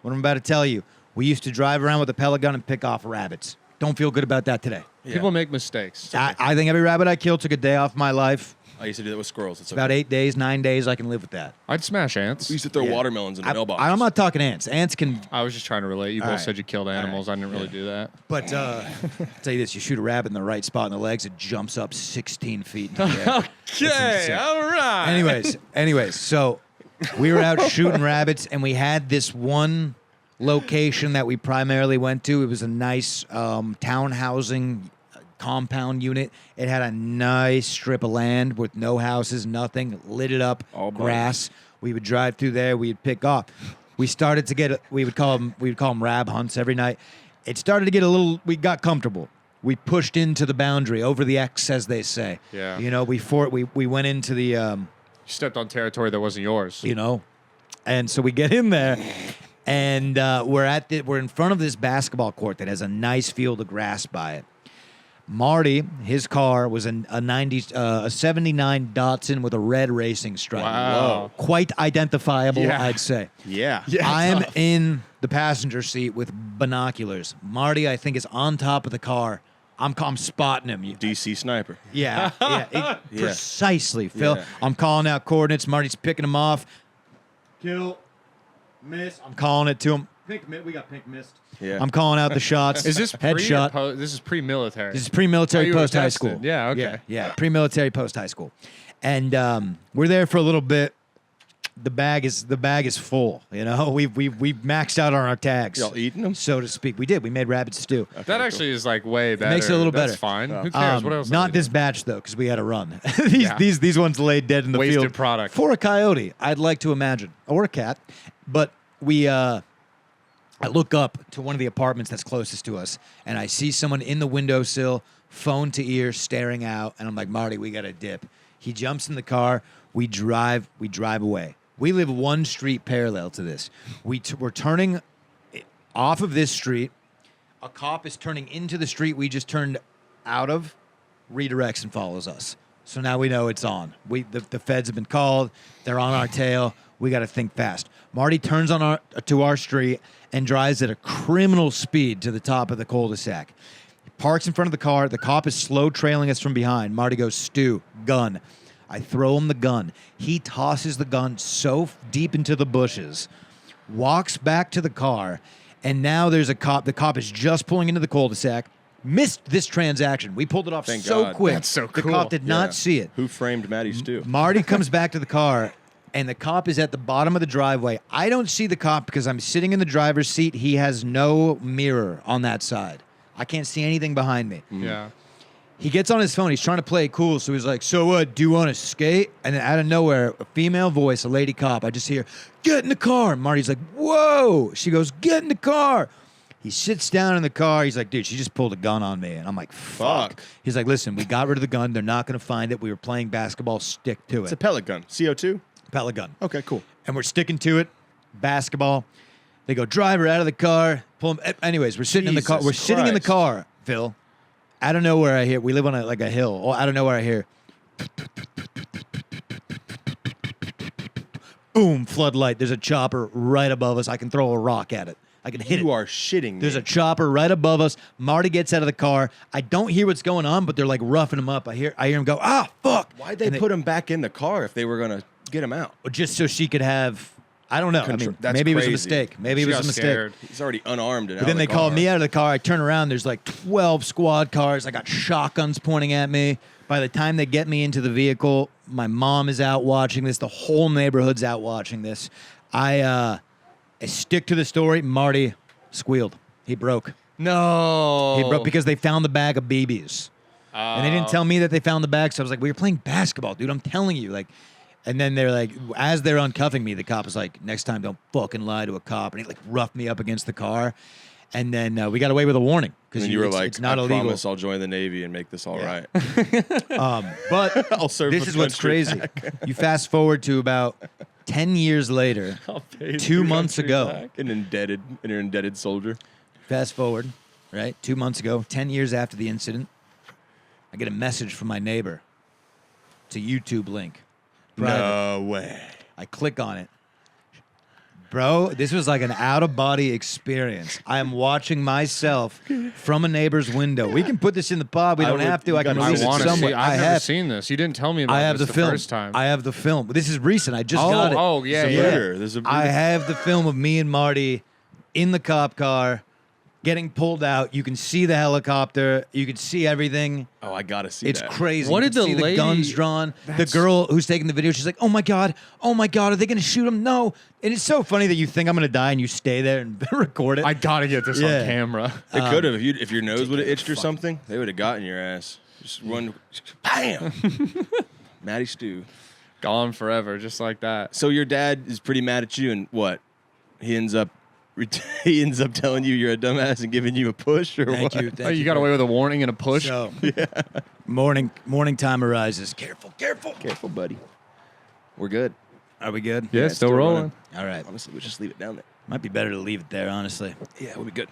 Speaker 3: What I'm about to tell you. We used to drive around with a pellet gun and pick off rabbits. Don't feel good about that today.
Speaker 2: Yeah.
Speaker 1: People make mistakes.
Speaker 3: I think every rabbit I killed took a day off my life.
Speaker 2: I used to do that with squirrels. It's
Speaker 3: About 8 days, 9 days, I can live with that.
Speaker 1: I'd smash ants.
Speaker 2: We used to throw watermelons in the mailbox.
Speaker 3: I'm not talking ants. Ants can...
Speaker 1: I was just trying to relate. You both
Speaker 3: right.
Speaker 1: said you killed animals. I didn't really do that.
Speaker 3: But I'll tell you this, you shoot a rabbit in the right spot in the legs, it jumps up 16 feet in the air.
Speaker 1: Okay, all right.
Speaker 3: Anyways, so we were out shooting rabbits, and we had this one location that we primarily went to. It was a nice town housing compound unit. It had a nice strip of land with no houses, nothing, lit it up,
Speaker 2: all
Speaker 3: grass. We would drive through there. We'd pick off. We started to get. We would call them rab hunts every night. It started to get a little. We got comfortable. We pushed into the boundary, over the X, as they say.
Speaker 1: Yeah.
Speaker 3: You know, we went into the.
Speaker 1: You stepped on territory that wasn't yours.
Speaker 3: You know, and so we get in there, and we're in front of this basketball court that has a nice field of grass by it. Marty, his car was a 79 Datsun with a red racing stripe.
Speaker 1: Wow.
Speaker 3: Quite identifiable, I'd say.
Speaker 2: Yeah.
Speaker 3: I'm in the passenger seat with binoculars. Marty, I think, is on top of the car. I'm spotting him.
Speaker 2: DC sniper.
Speaker 3: Yeah. Precisely, Phil.
Speaker 2: Yeah.
Speaker 3: I'm calling out coordinates. Marty's picking them off. Kill. Miss. I'm calling it to him. We got pink mist.
Speaker 2: Yeah.
Speaker 3: I'm calling out the shots.
Speaker 1: Is this
Speaker 3: headshot?
Speaker 1: This is pre-military.
Speaker 3: This is pre-military
Speaker 1: you were
Speaker 3: post high
Speaker 1: tested.
Speaker 3: school.
Speaker 1: Yeah, okay.
Speaker 3: Yeah, pre-military post high school. And we're there for a little bit. The bag is full, you know. We've maxed out on our tags.
Speaker 2: Y'all eating them?
Speaker 3: So to speak. We did. We made rabbit stew.
Speaker 1: That actually is like way better.
Speaker 3: Makes it a little
Speaker 1: That's
Speaker 3: better.
Speaker 1: fine. Who cares? What else?
Speaker 3: Not this batch though, because we had to run.
Speaker 1: Yeah.
Speaker 3: These ones laid dead in the
Speaker 1: Wasted
Speaker 3: field.
Speaker 1: product.
Speaker 3: For a coyote, I'd like to imagine, or a cat. But I look up to one of the apartments that's closest to us, and I see someone in the windowsill, phone to ear, staring out, and I'm like, Marty, we got to dip. He jumps in the car. We drive away. We live one street parallel to this. We're turning off of this street. A cop is turning into the street we just turned out of, redirects and follows us. So now we know it's on. The feds have been called. They're on our tail. We got to think fast. Marty turns to our street and drives at a criminal speed to the top of the cul-de-sac. He parks in front of the car. The cop is slow trailing us from behind. Marty goes, Stu, gun. I throw him the gun. He tosses the gun so deep into the bushes, walks back to the car, and now there's a cop. The cop is just pulling into the cul-de-sac. Missed this transaction. We pulled it off
Speaker 2: Thank
Speaker 3: so
Speaker 2: God.
Speaker 3: quick.
Speaker 1: That's so
Speaker 3: The
Speaker 1: cool.
Speaker 3: cop did not see it.
Speaker 2: Who framed Matty Stew?
Speaker 3: Marty comes back to the car, and the cop is at the bottom of the driveway. I don't see the cop because I'm sitting in the driver's seat. He has no mirror on that side. I can't see anything behind me.
Speaker 1: Yeah.
Speaker 3: He gets on his phone. He's trying to play it cool. So he's like, so what? Do you want to skate? And then out of nowhere, a female voice, a lady cop, I just hear, get in the car. And Marty's like, whoa. She goes, get in the car. He sits down in the car. He's like, dude, she just pulled a gun on me. And I'm like, fuck. He's like, listen, we got rid of the gun. They're not going to find it. We were playing basketball. Stick to
Speaker 2: It's a
Speaker 3: it.
Speaker 2: pellet gun. CO2?
Speaker 3: Pellet gun.
Speaker 2: Okay, cool.
Speaker 3: And we're sticking to it. Basketball. They go, driver out of the car. Pull him. Anyways, we're sitting in the car.
Speaker 2: Jesus
Speaker 3: We're sitting in the
Speaker 2: Christ.
Speaker 3: car, Phil. Out of nowhere, I hear, we live on a hill. Oh, out of nowhere, I hear, boom, floodlight. There's a chopper right above us. I can throw a rock at it. I can hit it.
Speaker 2: You are shitting me.
Speaker 3: There's a chopper right above us. Marty gets out of the car. I don't hear what's going on, but they're like roughing him up. I hear him go, ah, fuck.
Speaker 2: Why'd they put him back in the car if they were going to get him out?
Speaker 3: Just so she could have, I don't know. I mean,
Speaker 2: That's
Speaker 3: maybe it was a
Speaker 2: crazy.
Speaker 3: mistake. Maybe
Speaker 1: She
Speaker 3: it was
Speaker 1: got
Speaker 3: a mistake.
Speaker 1: scared.
Speaker 2: He's already unarmed and
Speaker 3: But
Speaker 2: out
Speaker 3: then
Speaker 2: of
Speaker 3: they
Speaker 2: the
Speaker 3: called
Speaker 2: car.
Speaker 3: me out of the car. I turn around. There's like 12 squad cars. I got shotguns pointing at me. By the time they get me into the vehicle, my mom is out watching this. The whole neighborhood's out watching this. I stick to the story. Marty squealed. He broke.
Speaker 1: No.
Speaker 3: He broke because they found the bag of BBs. And they didn't tell me that they found the bag. So I was like, we were playing basketball, dude. I'm telling you. Like, and then they're like, as they're uncuffing me, the cop is like, next time don't fucking lie to a cop. And he like roughed me up against the car. And then we got away with a warning.
Speaker 2: And you were like,
Speaker 3: it's not
Speaker 2: I
Speaker 3: illegal.
Speaker 2: promise I'll join the Navy and make this all
Speaker 3: Yeah.
Speaker 2: right.
Speaker 3: But
Speaker 2: I'll serve
Speaker 3: this
Speaker 2: the
Speaker 3: is what's
Speaker 2: country
Speaker 3: crazy. You fast forward to about 10 years later,
Speaker 2: I'll pay
Speaker 3: 2
Speaker 2: the
Speaker 3: months
Speaker 2: country
Speaker 3: ago.
Speaker 2: back. An indebted soldier.
Speaker 3: fast forward, right? 2 months ago, 10 years after the incident, I get a message from my neighbor. It's a YouTube link. Private.
Speaker 2: No way.
Speaker 3: I click on it. Bro, this was like an out-of-body experience. I am watching myself from a neighbor's window. We can put this in the pod. We
Speaker 2: I
Speaker 3: don't
Speaker 2: would-
Speaker 3: have to. I can
Speaker 2: you
Speaker 1: I
Speaker 2: gotta
Speaker 3: release it
Speaker 1: want to
Speaker 3: somewhere.
Speaker 1: see.
Speaker 3: I
Speaker 1: I've never
Speaker 3: have.
Speaker 1: seen this. You didn't tell me about
Speaker 3: I have
Speaker 1: this
Speaker 3: the film.
Speaker 1: first time.
Speaker 3: I have the film. This is recent. I just got it.
Speaker 1: Oh, yeah,
Speaker 2: There's a
Speaker 1: yeah.
Speaker 2: breeder. There's a breeder.
Speaker 3: I have the film of me and Marty in the cop car getting pulled out. You can see the helicopter. You can see everything.
Speaker 2: Oh, I gotta see
Speaker 3: It's
Speaker 2: that.
Speaker 3: crazy.
Speaker 1: What
Speaker 3: You
Speaker 1: did
Speaker 3: can
Speaker 1: the
Speaker 3: see
Speaker 1: lady-
Speaker 3: the guns drawn? The
Speaker 1: That's-
Speaker 3: girl who's taking the video, she's like, oh my God, are they going to shoot him? No. And it's so funny that you think I'm going to die and you stay there and record it.
Speaker 1: I gotta get this
Speaker 3: Yeah.
Speaker 1: on camera.
Speaker 2: It could have. If your nose would have itched or something, they would have gotten your ass. Just one, bam. Matty Stew.
Speaker 1: Gone forever, just like that.
Speaker 2: So your dad is pretty mad at you, and what? He ends up telling you you're a dumbass and giving you a push, or
Speaker 3: Thank
Speaker 2: what?
Speaker 3: you.
Speaker 1: Oh,
Speaker 3: Thank
Speaker 1: you got away with a warning and a push.
Speaker 3: So, morning time arises. Careful.
Speaker 2: Careful, buddy. We're good.
Speaker 3: Are we good?
Speaker 1: Yeah,
Speaker 2: it's
Speaker 1: still
Speaker 2: still
Speaker 1: rolling.
Speaker 2: running.
Speaker 3: All right.
Speaker 2: Honestly, we'll just leave it down there.
Speaker 3: Might be better to leave it there, honestly.
Speaker 2: Yeah, we'll be good.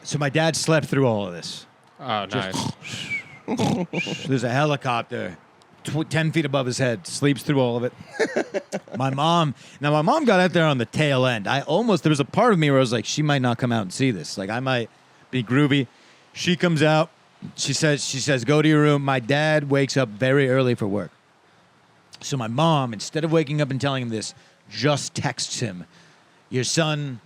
Speaker 3: So my dad slept through all of this.
Speaker 1: Oh, nice.
Speaker 3: There's a helicopter 10 feet above his head, sleeps through all of it. my mom got out there on the tail end. There was a part of me where I was like, she might not come out and see this. Like, I might be groovy. She comes out. She says, go to your room. My dad wakes up very early for work. So my mom, instead of waking up and telling him this, just texts him, your son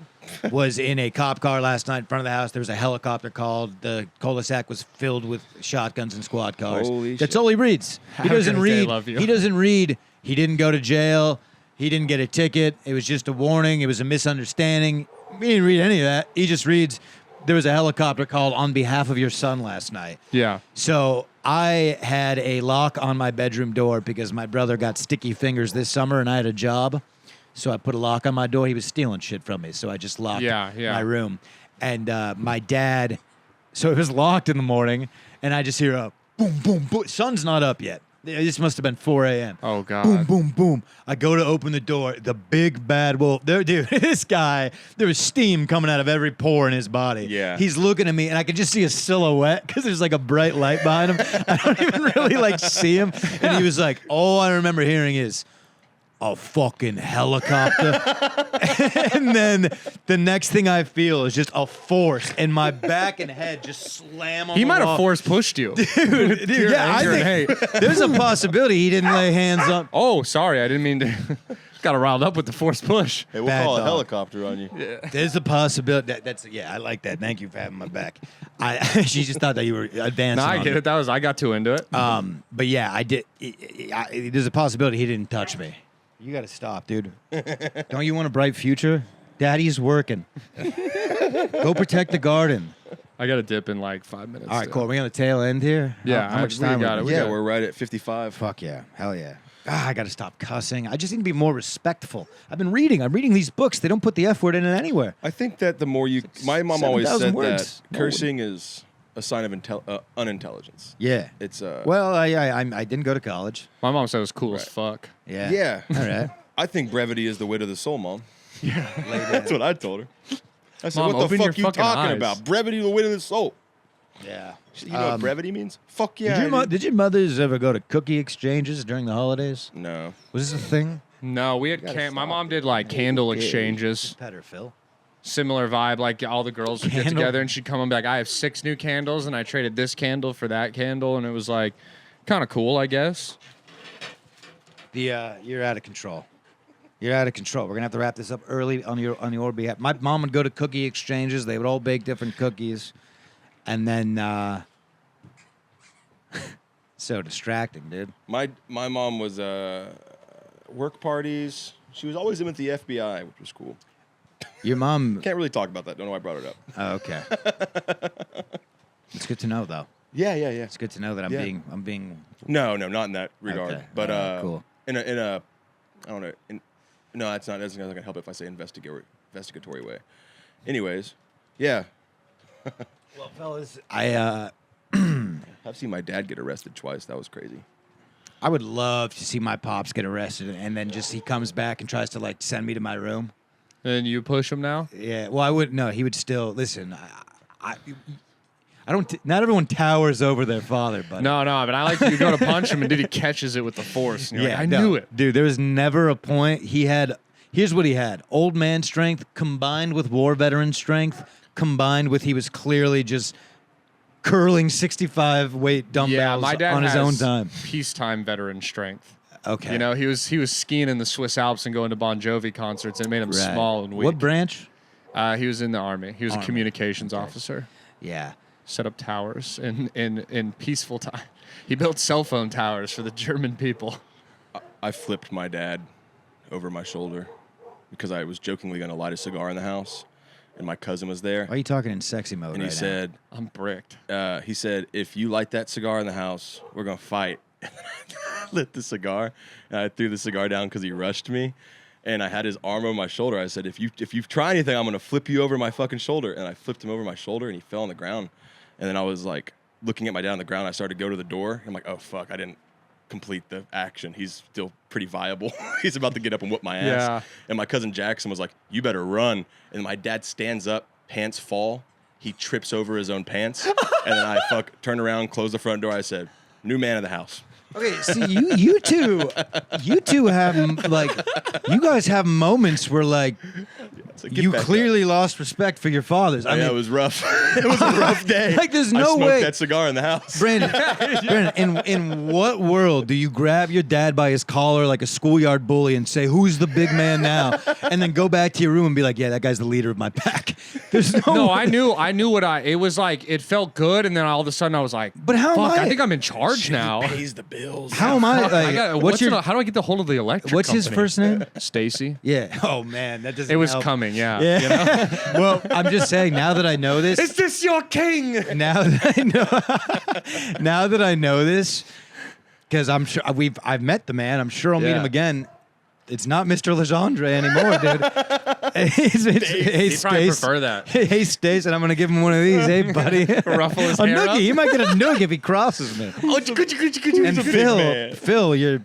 Speaker 3: was in a cop car last night in front of the house. There was a helicopter called. The cul-de-sac was filled with shotguns and squad cars.
Speaker 2: Holy
Speaker 3: That's
Speaker 2: shit.
Speaker 3: all he reads. He
Speaker 1: How
Speaker 3: doesn't
Speaker 1: could they
Speaker 3: read.
Speaker 1: love you?
Speaker 3: He doesn't read. He didn't go to jail. He didn't get a ticket. It was just a warning. It was a misunderstanding. He didn't read any of that. He just reads, there was a helicopter called on behalf of your son last night.
Speaker 1: Yeah.
Speaker 3: So I had a lock on my bedroom door because my brother got sticky fingers this summer and I had a job. So I put a lock on my door. He was stealing shit from me, so I just locked my room. And my dad, so it was locked in the morning, and I just hear a boom, boom, boom. Sun's not up yet. This must have been 4 a.m.
Speaker 1: Oh, God.
Speaker 3: Boom, boom, boom. I go to open the door. The big bad wolf. Dude, this guy, there was steam coming out of every pore in his body.
Speaker 2: Yeah.
Speaker 3: He's looking at me, and I could just see a silhouette because there's like a bright light behind him. I don't even really like see him. And he was like, all I remember hearing is, a fucking helicopter. And then the next thing I feel is just a force, and my back and head just slam on
Speaker 1: He
Speaker 3: the
Speaker 1: might
Speaker 3: wall.
Speaker 1: have force pushed you.
Speaker 3: Dude, yeah, I
Speaker 1: anger and
Speaker 3: think there's a possibility he didn't lay hands on.
Speaker 1: Oh, sorry. I didn't mean to. Got riled up with the force push.
Speaker 2: Hey, we'll
Speaker 3: Bad
Speaker 2: call a
Speaker 3: dog.
Speaker 2: helicopter on you.
Speaker 3: There's a possibility. I like that. Thank you for having my back. She just thought that you were advancing.
Speaker 1: No, I
Speaker 3: on
Speaker 1: get
Speaker 3: me.
Speaker 1: it. I got too into it.
Speaker 3: But yeah, I did. There's a possibility he didn't touch me. You got to stop, dude. Don't you want a bright future? Daddy's working. Go protect the garden.
Speaker 1: I got to dip in like 5 minutes.
Speaker 3: All right, cool. Are we on the tail end here?
Speaker 1: Yeah,
Speaker 3: How much
Speaker 1: we
Speaker 3: time?
Speaker 1: got it.
Speaker 2: Yeah, we're right at 55.
Speaker 3: Fuck yeah. Hell yeah. I got to stop cussing. I just need to be more respectful. I've been reading. I'm reading these books. They don't put the F word in it anywhere.
Speaker 2: I think that the more you, my mom
Speaker 3: 7,000
Speaker 2: always said
Speaker 3: words.
Speaker 2: that cursing is a sign of unintelligence.
Speaker 3: Yeah.
Speaker 2: It's
Speaker 3: Well, I didn't go to college.
Speaker 1: My mom said it was cool as
Speaker 2: Right.
Speaker 1: fuck.
Speaker 3: Yeah.
Speaker 2: Yeah.
Speaker 3: All right.
Speaker 2: I think brevity is the wit of the soul, Mom.
Speaker 3: Lay
Speaker 2: That's
Speaker 3: down.
Speaker 2: what I told her. I said,
Speaker 1: Mom,
Speaker 2: what the
Speaker 1: open
Speaker 2: fuck
Speaker 1: your
Speaker 2: you
Speaker 1: fucking
Speaker 2: talking
Speaker 1: eyes.
Speaker 2: about? Brevity, the wit of the soul.
Speaker 3: Yeah.
Speaker 2: You know what brevity means? Fuck yeah.
Speaker 3: Did your mothers ever go to cookie exchanges during the holidays?
Speaker 2: No.
Speaker 3: Was this a thing?
Speaker 1: No, we had my mom did like candle exchanges.
Speaker 3: Pet her, Phil.
Speaker 1: Similar vibe, like all the girls would get
Speaker 3: Candle?
Speaker 1: together and she'd come and be like, I have 6 new candles and I traded this candle for that candle, and it was like kind of cool, I guess.
Speaker 3: You're out of control. You're out of control. We're gonna have to wrap this up early on your behalf. My mom would go to cookie exchanges. They would all bake different cookies, and then so distracting, dude.
Speaker 2: My mom was work parties. She was always in with the FBI, which was cool.
Speaker 3: Your mom.
Speaker 2: Can't really talk about that. Don't know why I brought it up.
Speaker 3: Oh, okay. It's good to know, though.
Speaker 2: Yeah.
Speaker 3: It's good to know that
Speaker 2: Yeah.
Speaker 3: I'm being.
Speaker 2: No, not in that regard.
Speaker 3: Okay.
Speaker 2: But
Speaker 3: Cool.
Speaker 2: in a I don't know. No, it's not. That's not gonna help if I say investigatory way. Anyways, yeah.
Speaker 3: Well, fellas,
Speaker 2: I've seen my dad get arrested twice. That was crazy.
Speaker 3: I would love to see my pops get arrested, and then just he comes back and tries to like send me to my room.
Speaker 1: And you push him now?
Speaker 3: Yeah. Well, I would no. He would still listen. I don't. Not everyone towers over their father, but
Speaker 1: No, but I like you go to punch him and dude, he catches it with the force. And you're like, I
Speaker 3: no.
Speaker 1: knew it.
Speaker 3: Dude, there was never a point. Here's what he had. Old man strength combined with war veteran strength combined with he was clearly just curling 65 weight dumbbells
Speaker 1: Yeah, my dad
Speaker 3: on his
Speaker 1: has
Speaker 3: own time.
Speaker 1: peacetime veteran strength.
Speaker 3: Okay.
Speaker 1: You know, he was skiing in the Swiss Alps and going to Bon Jovi concerts, and it made him
Speaker 3: Right.
Speaker 1: small and weak.
Speaker 3: What branch?
Speaker 1: He was in the Army. He was
Speaker 3: Army.
Speaker 1: a communications officer.
Speaker 3: Yeah.
Speaker 1: Set up towers in peaceful time. He built cell phone towers for the German people.
Speaker 2: I flipped my dad over my shoulder because I was jokingly going to light a cigar in the house, and my cousin was there.
Speaker 3: Why are you talking in sexy mode
Speaker 2: And he
Speaker 3: right
Speaker 2: said,
Speaker 1: I'm bricked.
Speaker 2: if you light that cigar in the house, we're going to fight. I lit the cigar, and I threw the cigar down because he rushed me. And I had his arm over my shoulder. I said, if you try anything, I'm going to flip you over my fucking shoulder. And I flipped him over my shoulder, and he fell on the ground. And then I was like looking at my dad on the ground. I started to go to the door. I'm like, oh, fuck, I didn't complete the action. He's still pretty viable. He's about to get up and whoop my ass.
Speaker 1: Yeah.
Speaker 2: And my cousin Jackson was like, you better run. And my dad stands up, pants fall. He trips over his own pants. And then I turned around, closed the front door. I said, new man of the house.
Speaker 3: Okay, see, you two have like, you guys have moments where like
Speaker 2: It's like, get
Speaker 3: you
Speaker 2: back
Speaker 3: clearly lost respect for your fathers.
Speaker 2: up. Yeah, it was rough. It was a rough day.
Speaker 3: Like, there's
Speaker 2: I
Speaker 3: no
Speaker 2: smoked
Speaker 3: way-
Speaker 2: that cigar in the house.
Speaker 3: Brandon, in what world do you grab your dad by his collar like a schoolyard bully and say, "Who's the big man now?" and then go back to your room and be like, "Yeah, that guy's the leader of my pack." There's no.
Speaker 1: No,
Speaker 3: way.
Speaker 1: I knew what it was like. It felt good, and then all of a sudden I was like,
Speaker 3: But how am
Speaker 1: fuck,
Speaker 3: I-
Speaker 1: I think I'm in charge now.
Speaker 2: Pays the bills.
Speaker 3: How am I?
Speaker 1: Fuck,
Speaker 3: Like,
Speaker 1: how do I get the hold of the electric
Speaker 3: What's his
Speaker 1: company?
Speaker 3: first name?
Speaker 1: Stacy.
Speaker 3: Yeah. Oh man, that doesn't.
Speaker 1: It was
Speaker 3: help.
Speaker 1: coming, yeah.
Speaker 3: Yeah.
Speaker 1: You know?
Speaker 3: Well, I'm just saying. Now that I know this,
Speaker 1: Is this your king?
Speaker 3: now that I know this, because I'm sure I've met the man. I'm sure I'll meet
Speaker 1: Yeah.
Speaker 3: him again. It's not Mr. Legendre anymore, dude.
Speaker 1: He'd probably prefer that.
Speaker 3: Hey, Stace, and I'm going to give him one of these. Hey, buddy.
Speaker 1: Ruffle his
Speaker 3: A
Speaker 1: hair
Speaker 3: noogie.
Speaker 1: up?
Speaker 3: He might get a noogie if he crosses me.
Speaker 2: Oh,
Speaker 3: And Phil, you're...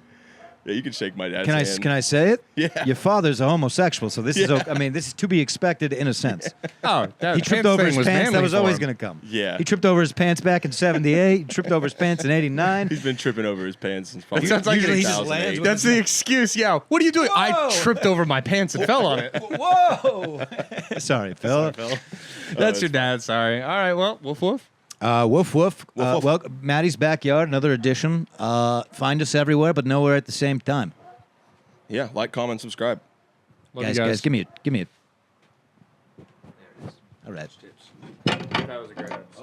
Speaker 2: Yeah, you can shake my dad's hand.
Speaker 3: Can I say it?
Speaker 2: Yeah.
Speaker 3: Your father's a homosexual, so this is. I mean, this is to be expected in a sense.
Speaker 1: Oh, that
Speaker 3: He tripped
Speaker 1: pants
Speaker 3: over
Speaker 1: thing
Speaker 3: his
Speaker 1: was
Speaker 3: pants. That
Speaker 1: manly
Speaker 3: was
Speaker 1: for
Speaker 3: always
Speaker 1: him.
Speaker 3: going to come.
Speaker 2: Yeah.
Speaker 3: He tripped over his pants back in '78. He tripped over his pants in '89.
Speaker 2: He's been tripping over his pants since probably
Speaker 1: sounds like
Speaker 3: Usually he just
Speaker 2: 2008.
Speaker 3: lands with
Speaker 1: That's the excuse. Yeah. What are you doing? I
Speaker 3: Whoa.
Speaker 1: tripped over my pants and fell on it.
Speaker 3: Whoa! Sorry, Phil.
Speaker 1: That's your dad. Sorry. All right. Well, woof woof.
Speaker 3: Woof woof.
Speaker 2: woof.
Speaker 3: Well, Maddie's backyard, another edition. Find us everywhere, but nowhere at the same time.
Speaker 2: Yeah, like, comment, subscribe.
Speaker 1: Love
Speaker 3: Guys,
Speaker 1: you
Speaker 3: give me a. All right.
Speaker 1: That was a great episode.